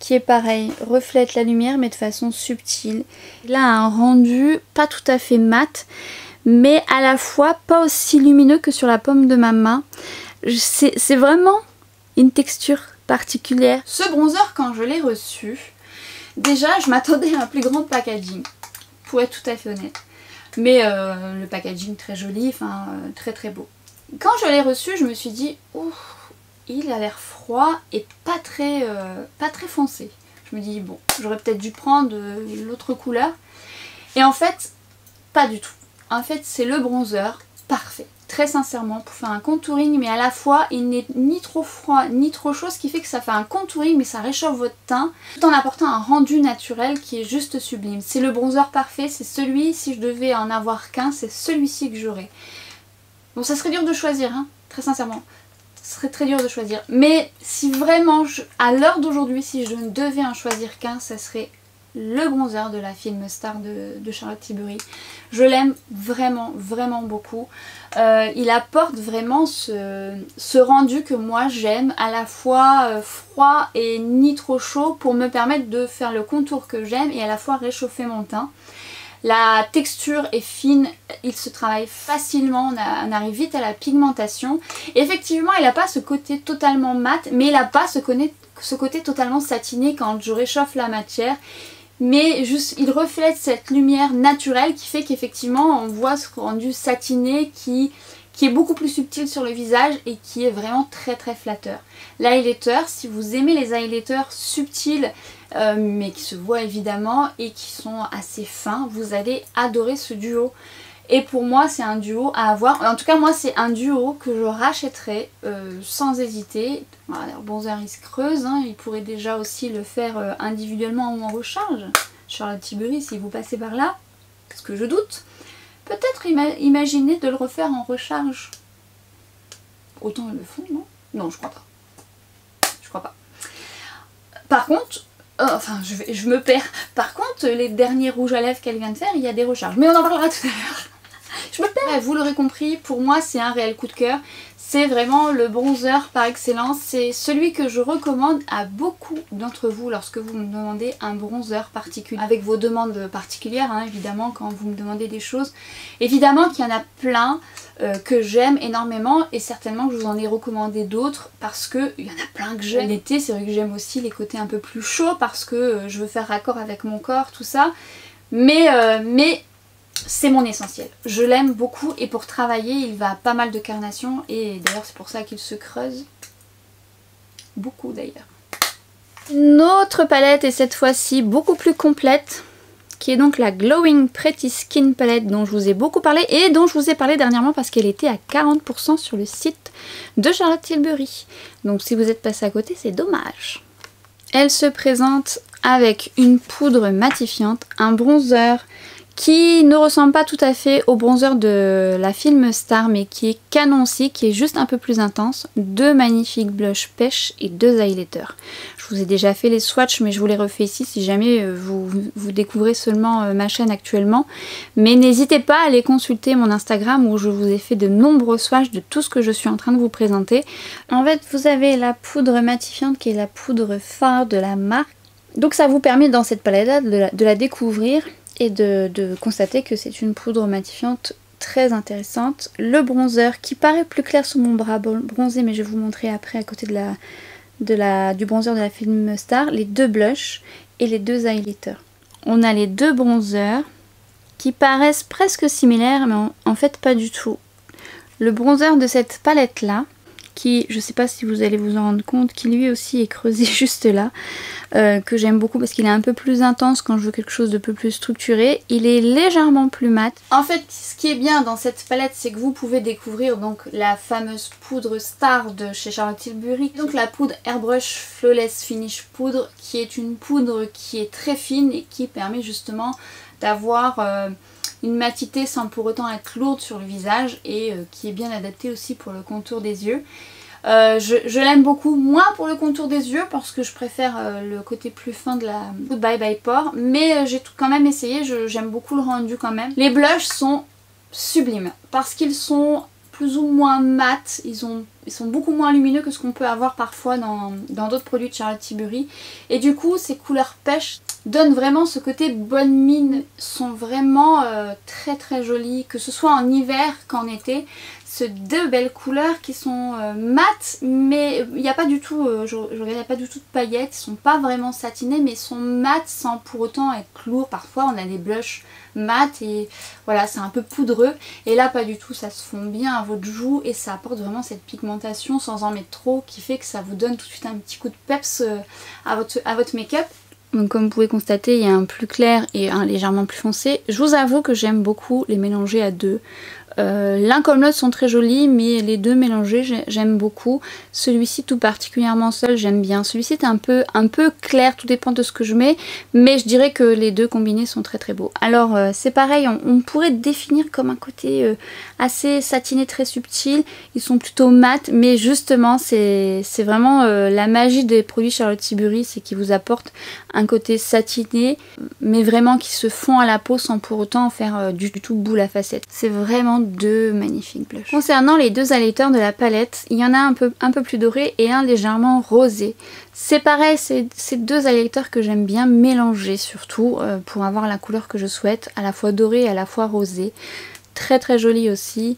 qui est pareil, reflète la lumière mais de façon subtile. Il a un rendu pas tout à fait mat, mais à la fois pas aussi lumineux que sur la paume de ma main. C'est vraiment une texture particulière. Ce bronzer, quand je l'ai reçu, déjà je m'attendais à un plus grand packaging, pour être tout à fait honnête. Mais le packaging très joli, enfin très très beau. Quand je l'ai reçu, je me suis dit, oh, il a l'air froid et pas très foncé. Je me dis, bon, j'aurais peut-être dû prendre l'autre couleur. Et en fait, pas du tout. En fait, c'est le bronzer parfait. Très sincèrement, pour faire un contouring, mais à la fois, il n'est ni trop froid, ni trop chaud, ce qui fait que ça fait un contouring, mais ça réchauffe votre teint, tout en apportant un rendu naturel qui est juste sublime. C'est le bronzer parfait, c'est celui, si je devais en avoir qu'un, c'est celui-ci que j'aurais. Bon, ça serait dur de choisir, hein, très sincèrement. Ce serait très dur de choisir. Mais si vraiment, à l'heure d'aujourd'hui, si je ne devais en choisir qu'un, ça serait le bronzer de la Film Star de Charlotte Tilbury. Je l'aime vraiment, vraiment beaucoup. Il apporte vraiment ce rendu que moi j'aime, à la fois froid et ni trop chaud, pour me permettre de faire le contour que j'aime et à la fois réchauffer mon teint. La texture est fine, il se travaille facilement, on arrive vite à la pigmentation. Et effectivement, il n'a pas ce côté totalement mat, mais il n'a pas ce côté totalement satiné quand je réchauffe la matière. Mais juste, il reflète cette lumière naturelle qui fait qu'effectivement on voit ce rendu satiné qui est beaucoup plus subtil sur le visage et qui est vraiment très très flatteur. L'highlighter, si vous aimez les highlighters subtils mais qui se voient évidemment et qui sont assez fins, vous allez adorer ce duo. Et pour moi c'est un duo à avoir, en tout cas moi c'est un duo que je rachèterai sans hésiter. Voilà, bronzer il se creuse, hein. Il pourrait déjà aussi le faire individuellement ou en recharge. Charlotte Tilbury, si vous passez par là, ce que je doute, peut-être imaginer de le refaire en recharge. Autant ils le font, non? Non, je crois pas. Je crois pas. Par contre, enfin je me perds. Par contre, les derniers rouges à lèvres qu'elle vient de faire, il y a des recharges. Mais on en parlera tout à l'heure. Je me perds. Vous l'aurez compris, pour moi c'est un réel coup de cœur. C'est vraiment le bronzer par excellence. C'est celui que je recommande à beaucoup d'entre vous lorsque vous me demandez un bronzer particulier. Avec vos demandes particulières, hein, évidemment, quand vous me demandez des choses. Évidemment qu'il y en a plein que j'aime énormément et certainement que je vous en ai recommandé d'autres parce qu'il y en a plein que j'aime. L'été, c'est vrai que j'aime aussi les côtés un peu plus chauds parce que je veux faire raccord avec mon corps, tout ça. Mais c'est mon essentiel. Je l'aime beaucoup et pour travailler il va pas mal de carnation et d'ailleurs c'est pour ça qu'il se creuse. Beaucoup d'ailleurs. Une autre palette et cette fois-ci beaucoup plus complète qui est donc la Glowing Pretty Skin palette dont je vous ai beaucoup parlé et dont je vous ai parlé dernièrement parce qu'elle était à 40% sur le site de Charlotte Tilbury. Donc si vous êtes passé à côté c'est dommage. Elle se présente avec une poudre matifiante, un bronzer qui ne ressemble pas tout à fait au bronzer de la Film Star mais qui est canon aussi, qui est juste un peu plus intense. Deux magnifiques blushs pêche et deux highlighters. Je vous ai déjà fait les swatchs mais je vous les refais ici si jamais vous découvrez seulement ma chaîne actuellement. Mais n'hésitez pas à aller consulter mon Instagram où je vous ai fait de nombreux swatchs de tout ce que je suis en train de vous présenter. En fait vous avez la poudre matifiante qui est la poudre phare de la marque. Donc ça vous permet dans cette palette là de la découvrir et de constater que c'est une poudre matifiante très intéressante. Le bronzer qui paraît plus clair sur mon bras bronzé mais je vais vous montrer après à côté du bronzer de la Film Star, les deux blushs et les deux highlighters. On a les deux bronzers qui paraissent presque similaires mais en fait pas du tout. Le bronzer de cette palette là, qui je sais pas si vous allez vous en rendre compte, qui lui aussi est creusé juste là, que j'aime beaucoup parce qu'il est un peu plus intense quand je veux quelque chose de peu plus structuré. Il est légèrement plus mat. En fait ce qui est bien dans cette palette c'est que vous pouvez découvrir donc la fameuse poudre Star de chez Charlotte Tilbury, donc la poudre Airbrush Flawless Finish Poudre qui est une poudre qui est très fine et qui permet justement d'avoir une matité sans pour autant être lourde sur le visage et qui est bien adaptée aussi pour le contour des yeux. Je l'aime beaucoup, moins pour le contour des yeux parce que je préfère le côté plus fin de la poudre Bye Bye Pore, mais j'ai quand même essayé, j'aime beaucoup le rendu quand même. Les blushs sont sublimes parce qu'ils sont plus ou moins mat, ils sont beaucoup moins lumineux que ce qu'on peut avoir parfois dans d'autres produits de Charlotte Tilbury. Et du coup ces couleurs pêche donnent vraiment ce côté bonne mine, sont vraiment très très jolies, que ce soit en hiver qu'en été. Ce deux belles couleurs qui sont mates, mais il n'y a pas du tout, je regarde, il n'y a pas du tout de paillettes, ils sont pas vraiment satinés, mais ils sont mates sans pour autant être lourds. Parfois on a des blushs mat et voilà, c'est un peu poudreux, et là pas du tout, ça se fond bien à votre joue et ça apporte vraiment cette pigmentation sans en mettre trop, qui fait que ça vous donne tout de suite un petit coup de peps à votre make-up. Donc comme vous pouvez constater, il y a un plus clair et un légèrement plus foncé. Je vous avoue que j'aime beaucoup les mélanger à deux. L'un comme l'autre sont très jolis, mais les deux mélangés j'aime beaucoup. Celui-ci tout particulièrement seul j'aime bien. Celui-ci est un peu clair, tout dépend de ce que je mets, mais je dirais que les deux combinés sont très très beaux. Alors c'est pareil, on pourrait définir comme un côté assez satiné, très subtil. Ils sont plutôt mat, mais justement c'est vraiment la magie des produits Charlotte Tilbury, c'est qu'ils vous apportent un côté satiné, mais vraiment qui se fond à la peau sans pour autant en faire du tout boule à facettes. C'est vraiment deux magnifiques blushs. Concernant les deux highlighters de la palette, il y en a un peu plus doré et un légèrement rosé. C'est pareil, c'est deux highlighters que j'aime bien mélanger, surtout pour avoir la couleur que je souhaite, à la fois doré et à la fois rosé. Très très joli aussi,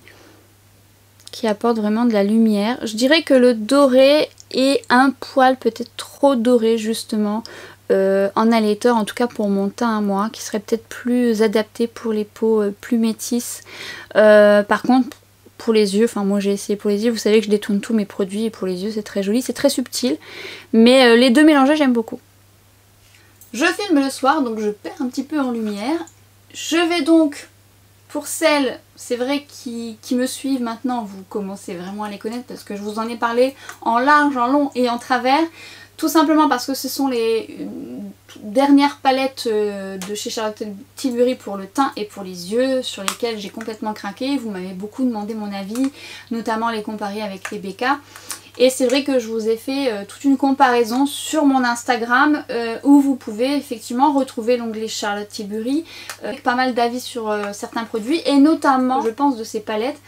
qui apporte vraiment de la lumière. Je dirais que le doré est un poil peut-être trop doré justement en highlighter, en tout cas pour mon teint à moi, qui serait peut-être plus adapté pour les peaux plus métisses. Par contre pour les yeux, enfin moi j'ai essayé pour les yeux, vous savez que je détourne tous mes produits et pour les yeux c'est très joli, c'est très subtil, mais les deux mélangés j'aime beaucoup. Je filme le soir donc je perds un petit peu en lumière. Je vais donc, pour celles, c'est vrai, qui me suivent maintenant, vous commencez vraiment à les connaître parce que je vous en ai parlé en large, en long et en travers. Tout simplement parce que ce sont les dernières palettes de chez Charlotte Tilbury pour le teint et pour les yeux, sur lesquelles j'ai complètement craqué. Vous m'avez beaucoup demandé mon avis, notamment les comparer avec les BK. Et c'est vrai que je vous ai fait toute une comparaison sur mon Instagram où vous pouvez effectivement retrouver l'onglet Charlotte Tilbury avec pas mal d'avis sur certains produits, et notamment je pense de ces palettes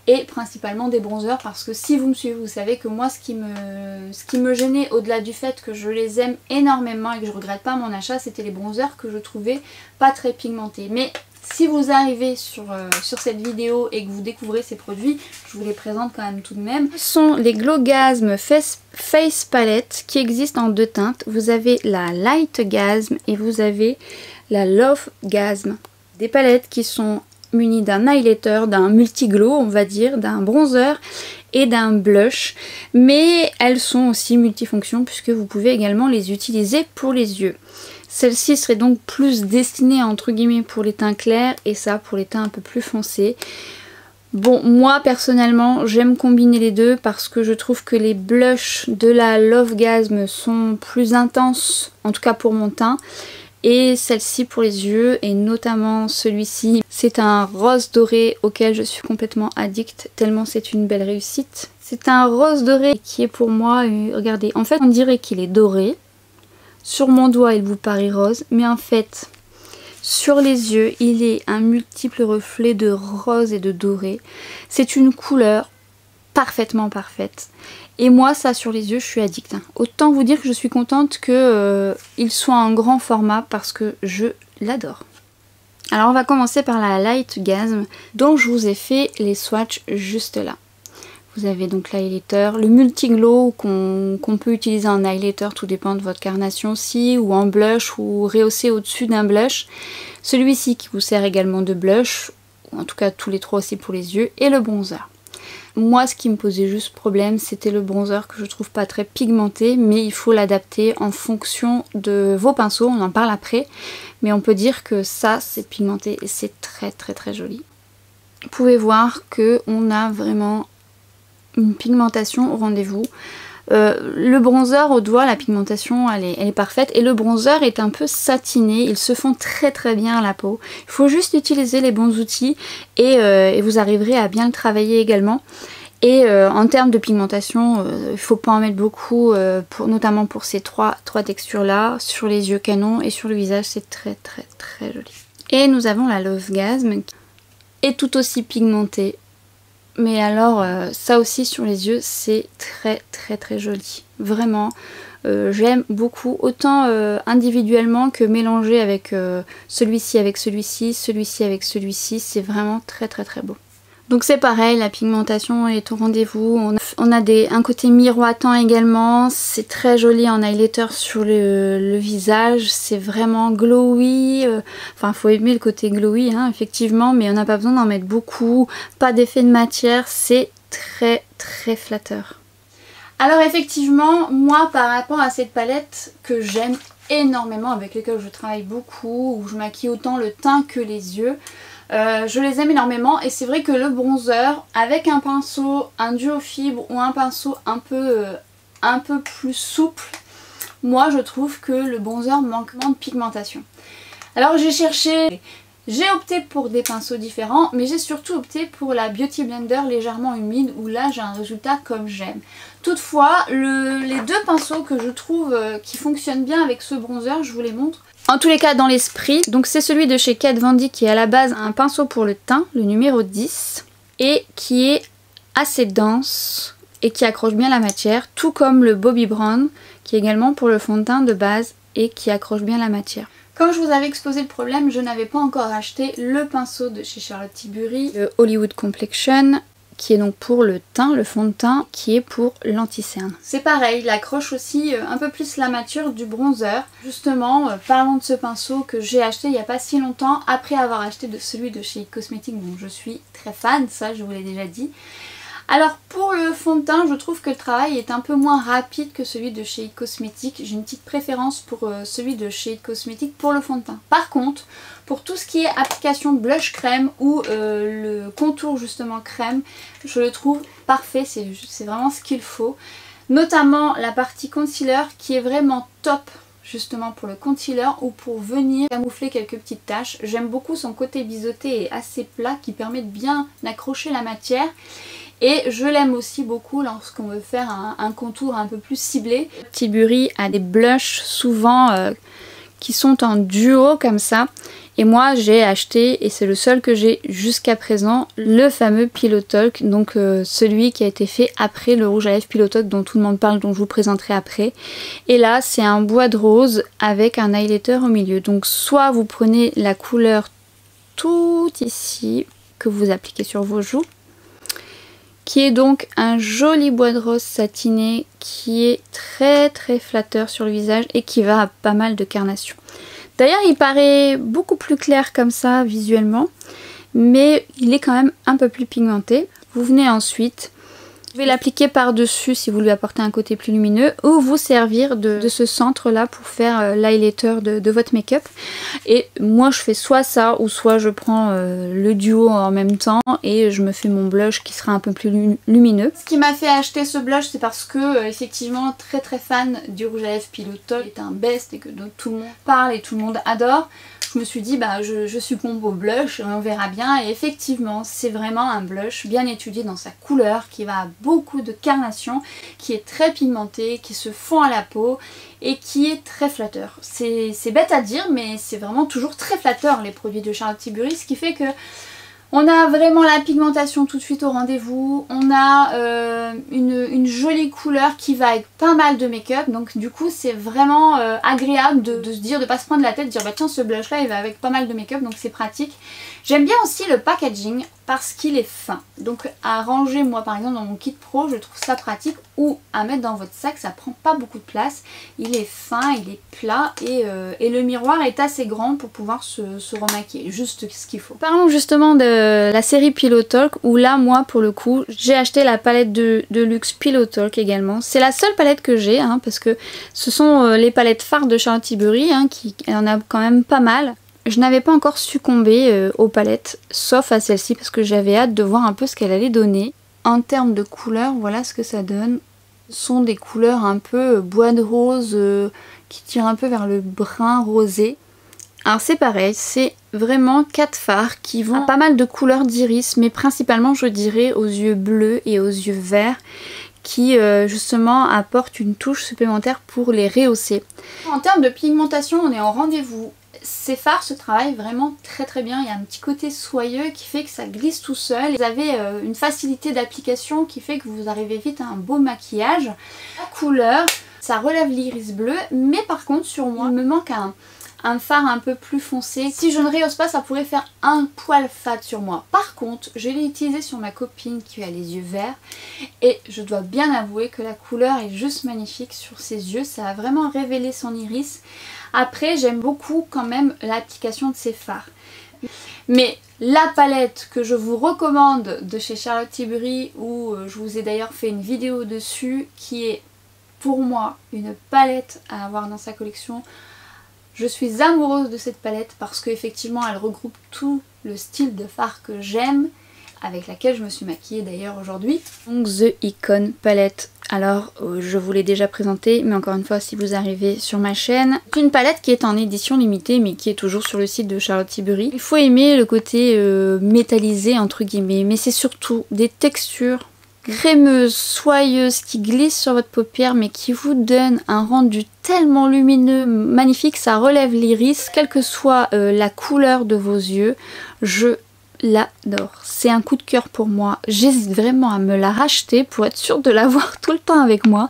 et principalement des bronzers, parce que si vous me suivez vous savez que moi ce qui me gênait, au-delà du fait que je les aime énormément et que je regrette pas mon achat, c'était les bronzers que je trouvais pas très pigmentés. Mais si vous arrivez sur cette vidéo et que vous découvrez ces produits, je vous les présente quand même tout de même. Ce sont les Glowgasm Face Palette qui existent en deux teintes. Vous avez la Light Gasm et vous avez la Love Gasm. Des palettes qui sont munies d'un highlighter, d'un multi-glow on va dire, d'un bronzer et d'un blush. Mais elles sont aussi multifonctions puisque vous pouvez également les utiliser pour les yeux. Celle-ci serait donc plus destinée entre guillemets pour les teints clairs et ça pour les teints un peu plus foncés. Bon, moi personnellement j'aime combiner les deux parce que je trouve que les blushs de la Love Gasm sont plus intenses, en tout cas pour mon teint. Et celle-ci pour les yeux, et notamment celui-ci, c'est un rose doré auquel je suis complètement addict tellement c'est une belle réussite. C'est un rose doré qui est pour moi, regardez, en fait on dirait qu'il est doré. Sur mon doigt il vous paraît rose, mais en fait sur les yeux il est un multiple reflet de rose et de doré. C'est une couleur parfaitement parfaite. Et moi ça sur les yeux je suis addict. Autant vous dire que je suis contente qu'il soit en grand format parce que je l'adore. Alors on va commencer par la Light Gasm dont je vous ai fait les swatchs juste là. Vous avez donc l'highlighter, le multi-glow qu'on peut utiliser en highlighter, tout dépend de votre carnation aussi, ou en blush ou rehaussé au-dessus d'un blush. Celui-ci qui vous sert également de blush, ou en tout cas tous les trois aussi pour les yeux, et le bronzer. Moi ce qui me posait juste problème c'était le bronzer que je trouve pas très pigmenté, mais il faut l'adapter en fonction de vos pinceaux, on en parle après. Mais on peut dire que ça c'est pigmenté et c'est très très très joli. Vous pouvez voir qu'on a vraiment une pigmentation au rendez-vous. Le bronzer au doigt, la pigmentation elle est parfaite et le bronzer est un peu satiné, ils se font très très bien à la peau. Il faut juste utiliser les bons outils et vous arriverez à bien le travailler également. Et en termes de pigmentation, il ne faut pas en mettre beaucoup, notamment pour ces trois textures là, sur les yeux canon et sur le visage, c'est très très très joli. Et nous avons la Love Gasm qui est tout aussi pigmentée, mais alors ça aussi sur les yeux c'est très joli, vraiment. J'aime beaucoup, autant individuellement que mélangé avec celui-ci avec celui-ci, celui-ci avec celui-ci, c'est vraiment très beau. Donc c'est pareil, la pigmentation est au rendez-vous, on a un côté miroitant également, c'est très joli en highlighter sur le visage, c'est vraiment glowy, enfin faut aimer le côté glowy hein, effectivement, mais on n'a pas besoin d'en mettre beaucoup, pas d'effet de matière, c'est très flatteur. Alors effectivement, moi par rapport à cette palette que j'aime énormément, avec laquelle je travaille beaucoup, où je maquille autant le teint que les yeux, je les aime énormément et c'est vrai que le bronzer avec un pinceau, un duo fibre ou un pinceau un peu plus souple, moi je trouve que le bronzer manque de pigmentation. Alors j'ai opté pour des pinceaux différents, mais j'ai surtout opté pour la Beauty Blender légèrement humide où là j'ai un résultat comme j'aime. Toutefois, les deux pinceaux que je trouve qui fonctionnent bien avec ce bronzer, je vous les montre. En tous les cas dans l'esprit, donc c'est celui de chez Kat Von D qui est à la base un pinceau pour le teint, le numéro 10, et qui est assez dense et qui accroche bien la matière, tout comme le Bobbi Brown qui est également pour le fond de teint de base et qui accroche bien la matière. Comme je vous avais exposé le problème, je n'avais pas encore acheté le pinceau de chez Charlotte Tilbury, le Hollywood Complexion, qui est donc pour le teint, le fond de teint, qui est pour l'anti-cerne. C'est pareil, il accroche aussi un peu plus la matière du bronzer. Justement, parlons de ce pinceau que j'ai acheté il n'y a pas si longtemps, après avoir acheté celui de chez IT Cosmetics, dont je suis très fan, ça je vous l'ai déjà dit. Alors pour le fond de teint, je trouve que le travail est un peu moins rapide que celui de chez IT Cosmetics. J'ai une petite préférence pour celui de chez IT Cosmetics pour le fond de teint. Par contre, pour tout ce qui est application blush crème ou le contour justement crème, je le trouve parfait, c'est vraiment ce qu'il faut. Notamment la partie concealer qui est vraiment top justement pour le concealer ou pour venir camoufler quelques petites taches. J'aime beaucoup son côté biseauté et assez plat qui permet de bien accrocher la matière. Et je l'aime aussi beaucoup lorsqu'on veut faire un contour un peu plus ciblé. Tilbury a des blushs souvent qui sont en duo comme ça. Et moi j'ai acheté, et c'est le seul que j'ai jusqu'à présent, le fameux Pillow Talk, donc celui qui a été fait après le rouge à lèvres Pillow Talk dont tout le monde parle, dont je vous présenterai après. Et là c'est un bois de rose avec un highlighter au milieu. Donc soit vous prenez la couleur tout ici que vous appliquez sur vos joues, qui est donc un joli bois de rose satiné qui est très flatteur sur le visage et qui va à pas mal de carnation. D'ailleurs il paraît beaucoup plus clair comme ça visuellement, mais il est quand même un peu plus pigmenté. Vous venez ensuite, vous pouvez l'appliquer par-dessus si vous lui apportez un côté plus lumineux, ou vous servir de ce centre là pour faire l'highlighter de votre make-up. Et moi je fais soit ça, ou soit je prends le duo en même temps et je me fais mon blush qui sera un peu plus lumineux. Ce qui m'a fait acheter ce blush, c'est parce que effectivement très fan du rouge à lèvres Pillow Talk, est un best et que donc, tout le monde parle et tout le monde adore. Je me suis dit bah je succombe au blush et on verra bien, et effectivement c'est vraiment un blush bien étudié dans sa couleur, qui va à beaucoup de carnation, qui est très pigmenté, qui se fond à la peau et qui est très flatteur. C'est bête à dire mais c'est vraiment toujours très flatteur les produits de Charlotte Tilbury, ce qui fait que on a vraiment la pigmentation tout de suite au rendez-vous, on a une jolie couleur qui va avec pas mal de make-up, donc du coup c'est vraiment agréable de se dire, de pas se prendre la tête, de dire bah tiens ce blush là il va avec pas mal de make-up, donc c'est pratique. J'aime bien aussi le packaging parce qu'il est fin, donc à ranger moi par exemple dans mon kit pro je trouve ça pratique, ou à mettre dans votre sac, ça prend pas beaucoup de place, il est fin, il est plat et le miroir est assez grand pour pouvoir se remaquiller, juste ce qu'il faut. Parlons justement de la série Pillow Talk, où là moi pour le coup j'ai acheté la palette de luxe Pillow Talk également. C'est la seule palette que j'ai parce que ce sont les palettes phares de Charlotte Tilbury, qui en a quand même pas mal. Je n'avais pas encore succombé aux palettes, sauf à celle-ci parce que j'avais hâte de voir un peu ce qu'elle allait donner. En termes de couleurs, voilà ce que ça donne. Ce sont des couleurs un peu bois de rose qui tirent un peu vers le brun rosé. Alors c'est pareil, c'est vraiment 4 fards qui vont à pas mal de couleurs d'iris, mais principalement je dirais aux yeux bleus et aux yeux verts, qui justement apportent une touche supplémentaire pour les rehausser. En termes de pigmentation, on est en rendez-vous. ces fards se travaillent vraiment très bien. Il y a un petit côté soyeux qui fait que ça glisse tout seul. Vous avez une facilité d'application qui fait que vous arrivez vite à un beau maquillage. La couleur, ça relève l'iris bleu, mais par contre sur moi, il me manque un fard un peu plus foncé. Si je ne rehausse pas, ça pourrait faire un poil fade sur moi. Par contre, je l'ai utilisé sur ma copine qui a les yeux verts et je dois bien avouer que la couleur est juste magnifique sur ses yeux. Ça a vraiment révélé son iris. Après, j'aime beaucoup quand même l'application de ces fards. Mais la palette que je vous recommande de chez Charlotte Tilbury, où je vous ai d'ailleurs fait une vidéo dessus, qui est pour moi une palette à avoir dans sa collection. Je suis amoureuse de cette palette parce qu'effectivement elle regroupe tout le style de fard que j'aime, avec laquelle je me suis maquillée d'ailleurs aujourd'hui. Donc The Icon palette. Alors je vous l'ai déjà présentée, mais encore une fois si vous arrivez sur ma chaîne, c'est une palette qui est en édition limitée mais qui est toujours sur le site de Charlotte Tilbury. Il faut aimer le côté métallisé entre guillemets, mais c'est surtout des textures crémeuse, soyeuse, qui glisse sur votre paupière mais qui vous donne un rendu tellement lumineux, magnifique, ça relève l'iris, quelle que soit la couleur de vos yeux, je l'adore. C'est un coup de cœur pour moi, j'hésite vraiment à me la racheter pour être sûre de l'avoir tout le temps avec moi.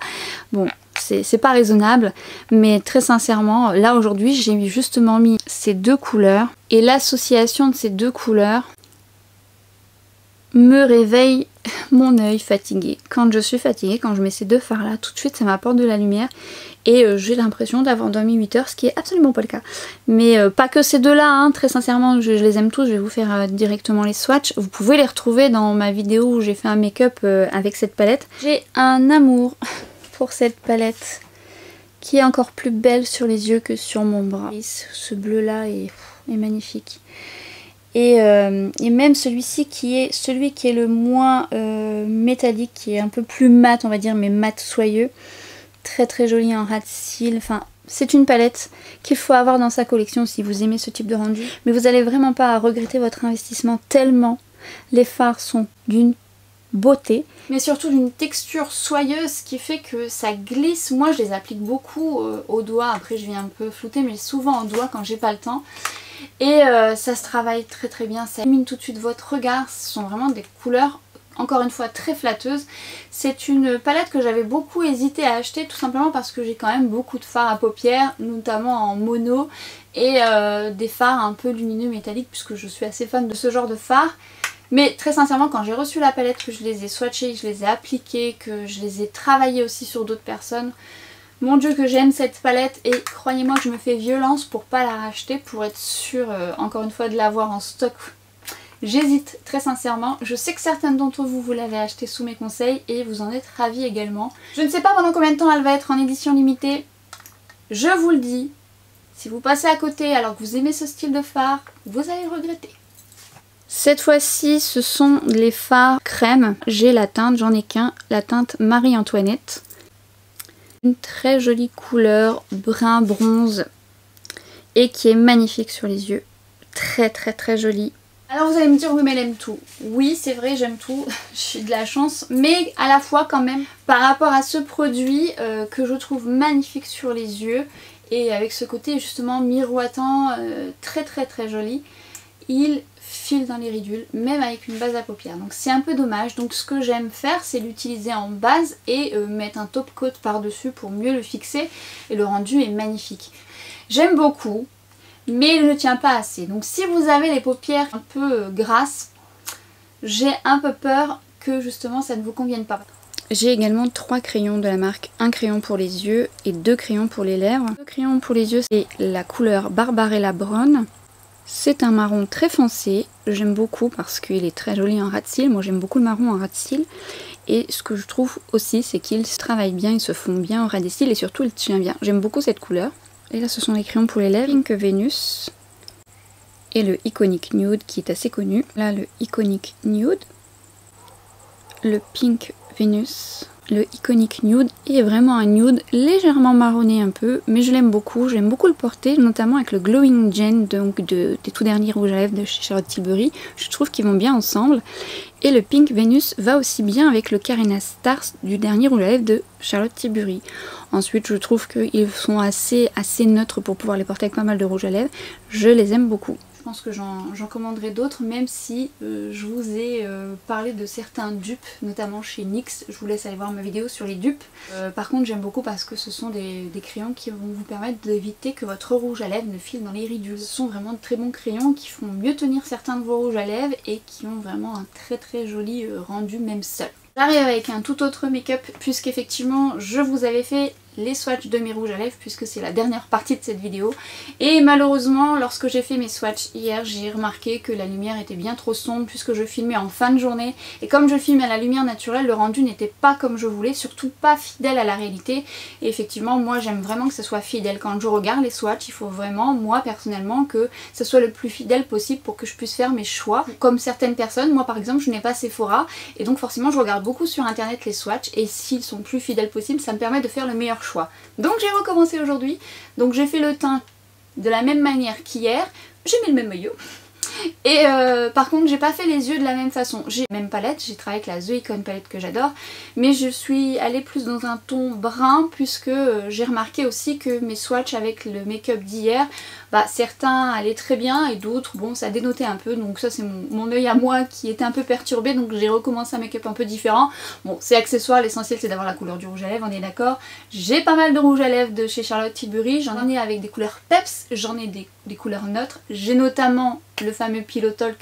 Bon, c'est pas raisonnable, mais très sincèrement, là aujourd'hui j'ai justement mis ces deux couleurs et l'association de ces deux couleurs me réveille mon œil fatigué. Quand je suis fatiguée, quand je mets ces deux fards là, tout de suite ça m'apporte de la lumière et j'ai l'impression d'avoir dormi 8 heures, ce qui est absolument pas le cas. Mais pas que ces deux là, hein, très sincèrement je les aime tous, je vais vous faire directement les swatchs. Vous pouvez les retrouver dans ma vidéo où j'ai fait un make-up avec cette palette. J'ai un amour pour cette palette qui est encore plus belle sur les yeux que sur mon bras. Ce bleu là est magnifique. Et même celui-ci qui est celui qui est le moins métallique, qui est un peu plus mat on va dire, mais mat soyeux, très joli en ras de cils. Enfin, c'est une palette qu'il faut avoir dans sa collection si vous aimez ce type de rendu, mais vous n'allez vraiment pas à regretter votre investissement tellement les fards sont d'une beauté, mais surtout d'une texture soyeuse qui fait que ça glisse. Moi je les applique beaucoup au doigt, après je viens un peu flouter, mais souvent au doigt quand j'ai pas le temps. Et ça se travaille très bien, ça illumine tout de suite votre regard, ce sont vraiment des couleurs encore une fois très flatteuses. C'est une palette que j'avais beaucoup hésité à acheter tout simplement parce que j'ai quand même beaucoup de fards à paupières, notamment en mono et des fards un peu lumineux métalliques puisque je suis assez fan de ce genre de fards. Mais très sincèrement quand j'ai reçu la palette, que je les ai swatchés, que je les ai appliqués, que je les ai travaillés aussi sur d'autres personnes, mon dieu que j'aime cette palette et croyez-moi que je me fais violence pour pas la racheter, pour être sûre encore une fois de l'avoir en stock. J'hésite très sincèrement, je sais que certaines d'entre vous, vous l'avez acheté sous mes conseils et vous en êtes ravis également. Je ne sais pas pendant combien de temps elle va être en édition limitée, je vous le dis, si vous passez à côté alors que vous aimez ce style de fard, vous allez le regretter. Cette fois-ci ce sont les fards crème, j'ai la teinte, j'en ai qu'un, la teinte Marie-Antoinette. Une très jolie couleur brun bronze et qui est magnifique sur les yeux, très jolie. Alors vous allez me dire oui mais elle aime tout. Oui c'est vrai, j'aime tout, j'ai de la chance, mais à la fois quand même par rapport à ce produit que je trouve magnifique sur les yeux et avec ce côté justement miroitant très joli, il file dans les ridules même avec une base à paupières, donc c'est un peu dommage. Donc ce que j'aime faire c'est l'utiliser en base et mettre un top coat par dessus pour mieux le fixer et le rendu est magnifique. J'aime beaucoup mais il ne tient pas assez, donc si vous avez les paupières un peu grasses, j'ai un peu peur que justement ça ne vous convienne pas. J'ai également 3 crayons de la marque, un crayon pour les yeux et 2 crayons pour les lèvres. Le crayon pour les yeux c'est la couleur Barbarella Brown. C'est un marron très foncé, j'aime beaucoup parce qu'il est très joli en ras de cils, moi j'aime beaucoup le marron en ras de cils. Et ce que je trouve aussi c'est qu'il se travaille bien, il se fond bien en ras des cils et surtout il tient bien. J'aime beaucoup cette couleur. Et là ce sont les crayons pour les lèvres, Pink Venus et le Iconic Nude qui est assez connu. Là le Iconic Nude, le Pink Venus, le Iconic Nude est vraiment un nude légèrement marronné un peu, mais je l'aime beaucoup, j'aime beaucoup le porter, notamment avec le Glowing Gen donc des tout derniers rouges à lèvres de chez Charlotte Tilbury. Je trouve qu'ils vont bien ensemble. Et le Pink Venus va aussi bien avec le Carina Stars du dernier rouge à lèvres de Charlotte Tilbury. Ensuite, je trouve qu'ils sont assez neutres pour pouvoir les porter avec pas mal de rouge à lèvres. Je les aime beaucoup. Je pense que j'en commanderai d'autres, même si je vous ai parlé de certains dupes, notamment chez NYX. Je vous laisse aller voir ma vidéo sur les dupes. Par contre, j'aime beaucoup parce que ce sont des crayons qui vont vous permettre d'éviter que votre rouge à lèvres ne file dans les ridules. Ce sont vraiment de très bons crayons qui font mieux tenir certains de vos rouges à lèvres et qui ont vraiment un très joli rendu même seul. J'arrive avec un tout autre make-up puisqu'effectivement je vous avais fait les swatchs de mes rouges à lèvres puisque c'est la dernière partie de cette vidéo. Et malheureusement lorsque j'ai fait mes swatchs hier, j'ai remarqué que la lumière était bien trop sombre puisque je filmais en fin de journée. Et comme je filme à la lumière naturelle, le rendu n'était pas comme je voulais, surtout pas fidèle à la réalité. Et effectivement moi j'aime vraiment que ce soit fidèle. Quand je regarde les swatchs, il faut vraiment, moi personnellement, que ce soit le plus fidèle possible pour que je puisse faire mes choix. Comme certaines personnes, moi par exemple je n'ai pas Sephora et donc forcément je regarde beaucoup sur internet les swatchs et s'ils sont plus fidèles possible, ça me permet de faire le meilleur choix. Donc j'ai recommencé aujourd'hui, donc j'ai fait le teint de la même manière qu'hier, j'ai mis le même maillot. Et par contre j'ai pas fait les yeux de la même façon. J'ai la même palette, j'ai travaillé avec la The Icon palette que j'adore, mais je suis allée plus dans un ton brun puisque j'ai remarqué aussi que mes swatchs avec le make-up d'hier, bah certains allaient très bien et d'autres bon ça dénotait un peu, donc ça c'est mon œil à moi qui était un peu perturbé, donc j'ai recommencé un make-up un peu différent. Bon c'est accessoire, l'essentiel c'est d'avoir la couleur du rouge à lèvres, on est d'accord. J'ai pas mal de rouge à lèvres de chez Charlotte Tilbury, j'en ai avec des couleurs peps, j'en ai des couleurs neutres, j'ai notamment le fameux Pillow Talk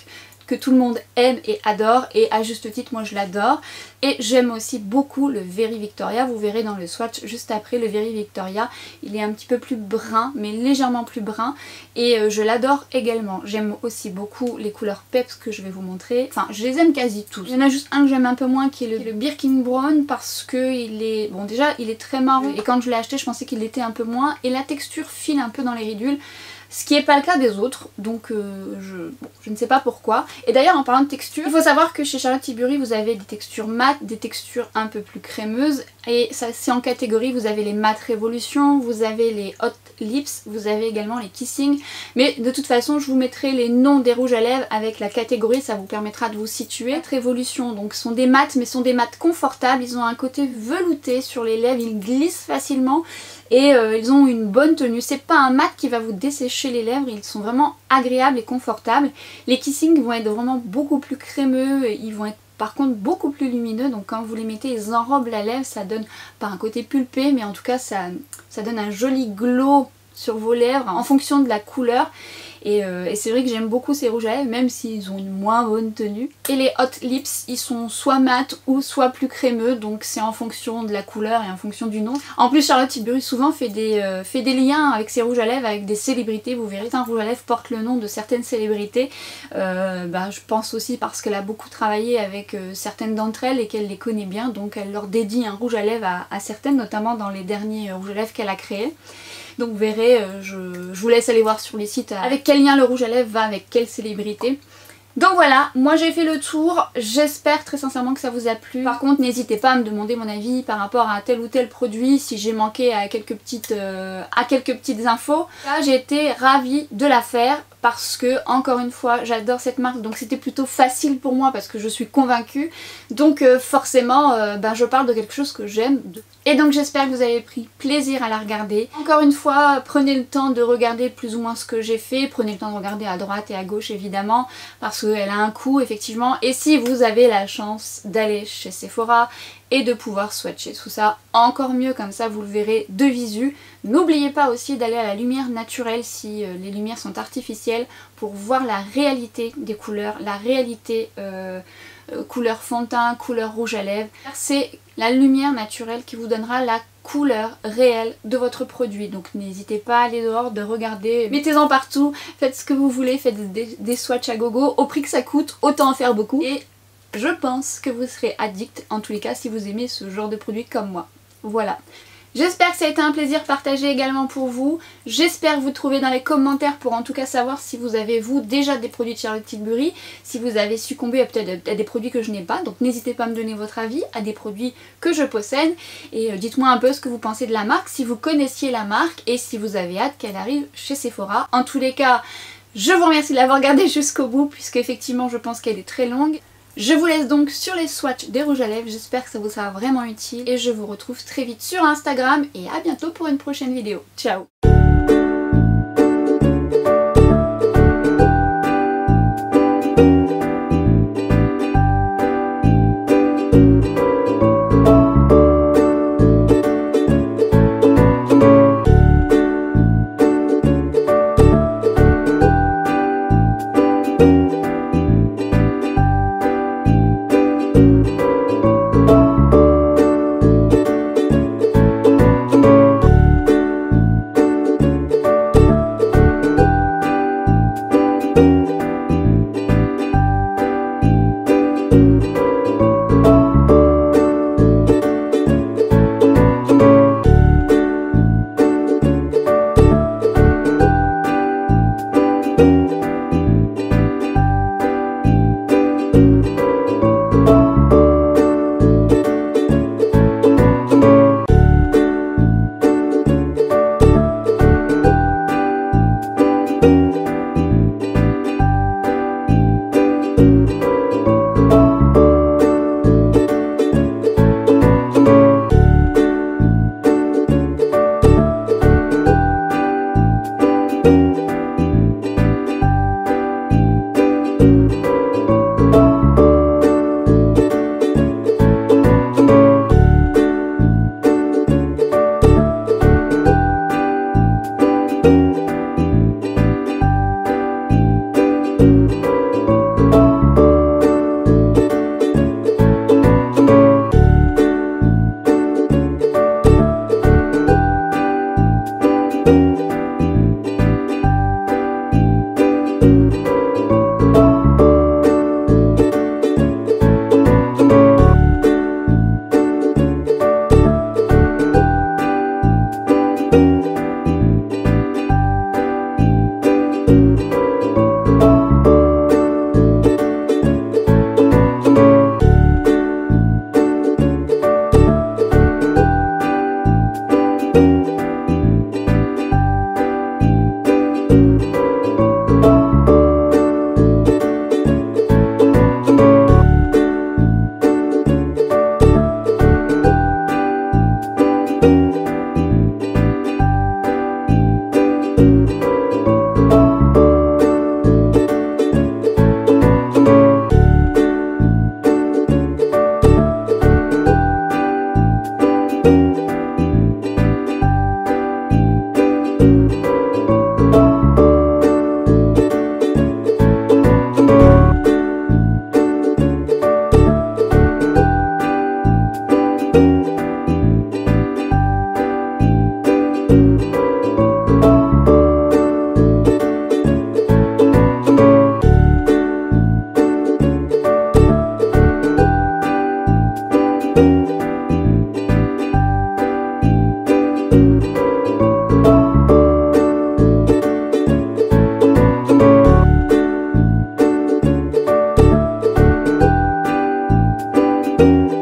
que tout le monde aime et adore, et à juste titre moi je l'adore. Et j'aime aussi beaucoup le Very Victoria, vous verrez dans le swatch juste après, le Very Victoria il est un petit peu plus brun, mais légèrement plus brun, et je l'adore également. J'aime aussi beaucoup les couleurs peps que je vais vous montrer, enfin je les aime quasi tous. Il y en a juste un que j'aime un peu moins qui est le Birkin Brown parce que il est, bon déjà il est très marron et quand je l'ai acheté je pensais qu'il l'était un peu moins, et la texture file un peu dans les ridules. Ce qui n'est pas le cas des autres, donc je ne sais pas pourquoi. Et d'ailleurs en parlant de texture, il faut savoir que chez Charlotte Tilbury vous avez des textures mates, des textures un peu plus crémeuses. Et ça c'est en catégorie, vous avez les matte révolution, vous avez les hot lips, vous avez également les kissing. Mais de toute façon je vous mettrai les noms des rouges à lèvres avec la catégorie, ça vous permettra de vous situer. Matte révolution, donc sont des mattes mais sont des mattes confortables, ils ont un côté velouté sur les lèvres, ils glissent facilement. Et ils ont une bonne tenue, c'est pas un mat qui va vous dessécher les lèvres, ils sont vraiment agréables et confortables. Les kissing vont être vraiment beaucoup plus crémeux, ils vont être par contre beaucoup plus lumineux, donc quand vous les mettez ils enrobent la lèvre, ça donne pas un côté pulpé mais en tout cas ça donne un joli glow sur vos lèvres en fonction de la couleur. Et c'est vrai que j'aime beaucoup ces rouges à lèvres même s'ils ont une moins bonne tenue. Et les hot lips ils sont soit mat ou soit plus crémeux, donc c'est en fonction de la couleur et en fonction du nom. En plus Charlotte Tilbury souvent fait des liens avec ses rouges à lèvres avec des célébrités, vous verrez un rouge à lèvres porte le nom de certaines célébrités. Je pense aussi parce qu'elle a beaucoup travaillé avec certaines d'entre elles et qu'elle les connaît bien, donc elle leur dédie un rouge à lèvres à certaines, notamment dans les derniers rouges à lèvres qu'elle a créés. Donc vous verrez, je vous laisse aller voir sur les sites avec quel lien le rouge à lèvres va avec quelle célébrité. Donc voilà, moi j'ai fait le tour, j'espère très sincèrement que ça vous a plu. Par contre n'hésitez pas à me demander mon avis par rapport à tel ou tel produit si j'ai manqué à quelques petites infos. Là j'ai été ravie de la faire parce que encore une fois j'adore cette marque, donc c'était plutôt facile pour moi parce que je suis convaincue. Donc forcément je parle de quelque chose que j'aime. Et donc j'espère que vous avez pris plaisir à la regarder. Encore une fois, prenez le temps de regarder plus ou moins ce que j'ai fait. Prenez le temps de regarder à droite et à gauche évidemment, parce qu'elle a un coût effectivement. Et si vous avez la chance d'aller chez Sephora et de pouvoir swatcher tout ça, encore mieux, comme ça vous le verrez de visu. N'oubliez pas aussi d'aller à la lumière naturelle si les lumières sont artificielles pour voir la réalité des couleurs, la réalité couleur fond de teint, couleur rouge à lèvres. C'est la lumière naturelle qui vous donnera la couleur réelle de votre produit. Donc n'hésitez pas à aller dehors, de regarder, mettez-en partout, faites ce que vous voulez, faites des swatchs à gogo, au prix que ça coûte, autant en faire beaucoup. Et je pense que vous serez addict, en tous les cas si vous aimez ce genre de produit comme moi. Voilà. J'espère que ça a été un plaisir partagé également pour vous. J'espère vous trouver dans les commentaires pour en tout cas savoir si vous avez vous déjà des produits de Charlotte Tilbury, si vous avez succombé peut-être à des produits que je n'ai pas. Donc n'hésitez pas à me donner votre avis à des produits que je possède et dites-moi un peu ce que vous pensez de la marque, si vous connaissiez la marque et si vous avez hâte qu'elle arrive chez Sephora. En tous les cas, je vous remercie de l'avoir regardé jusqu'au bout puisque effectivement je pense qu'elle est très longue. Je vous laisse donc sur les swatchs des rouges à lèvres, j'espère que ça vous sera vraiment utile et je vous retrouve très vite sur Instagram et à bientôt pour une prochaine vidéo. Ciao! you.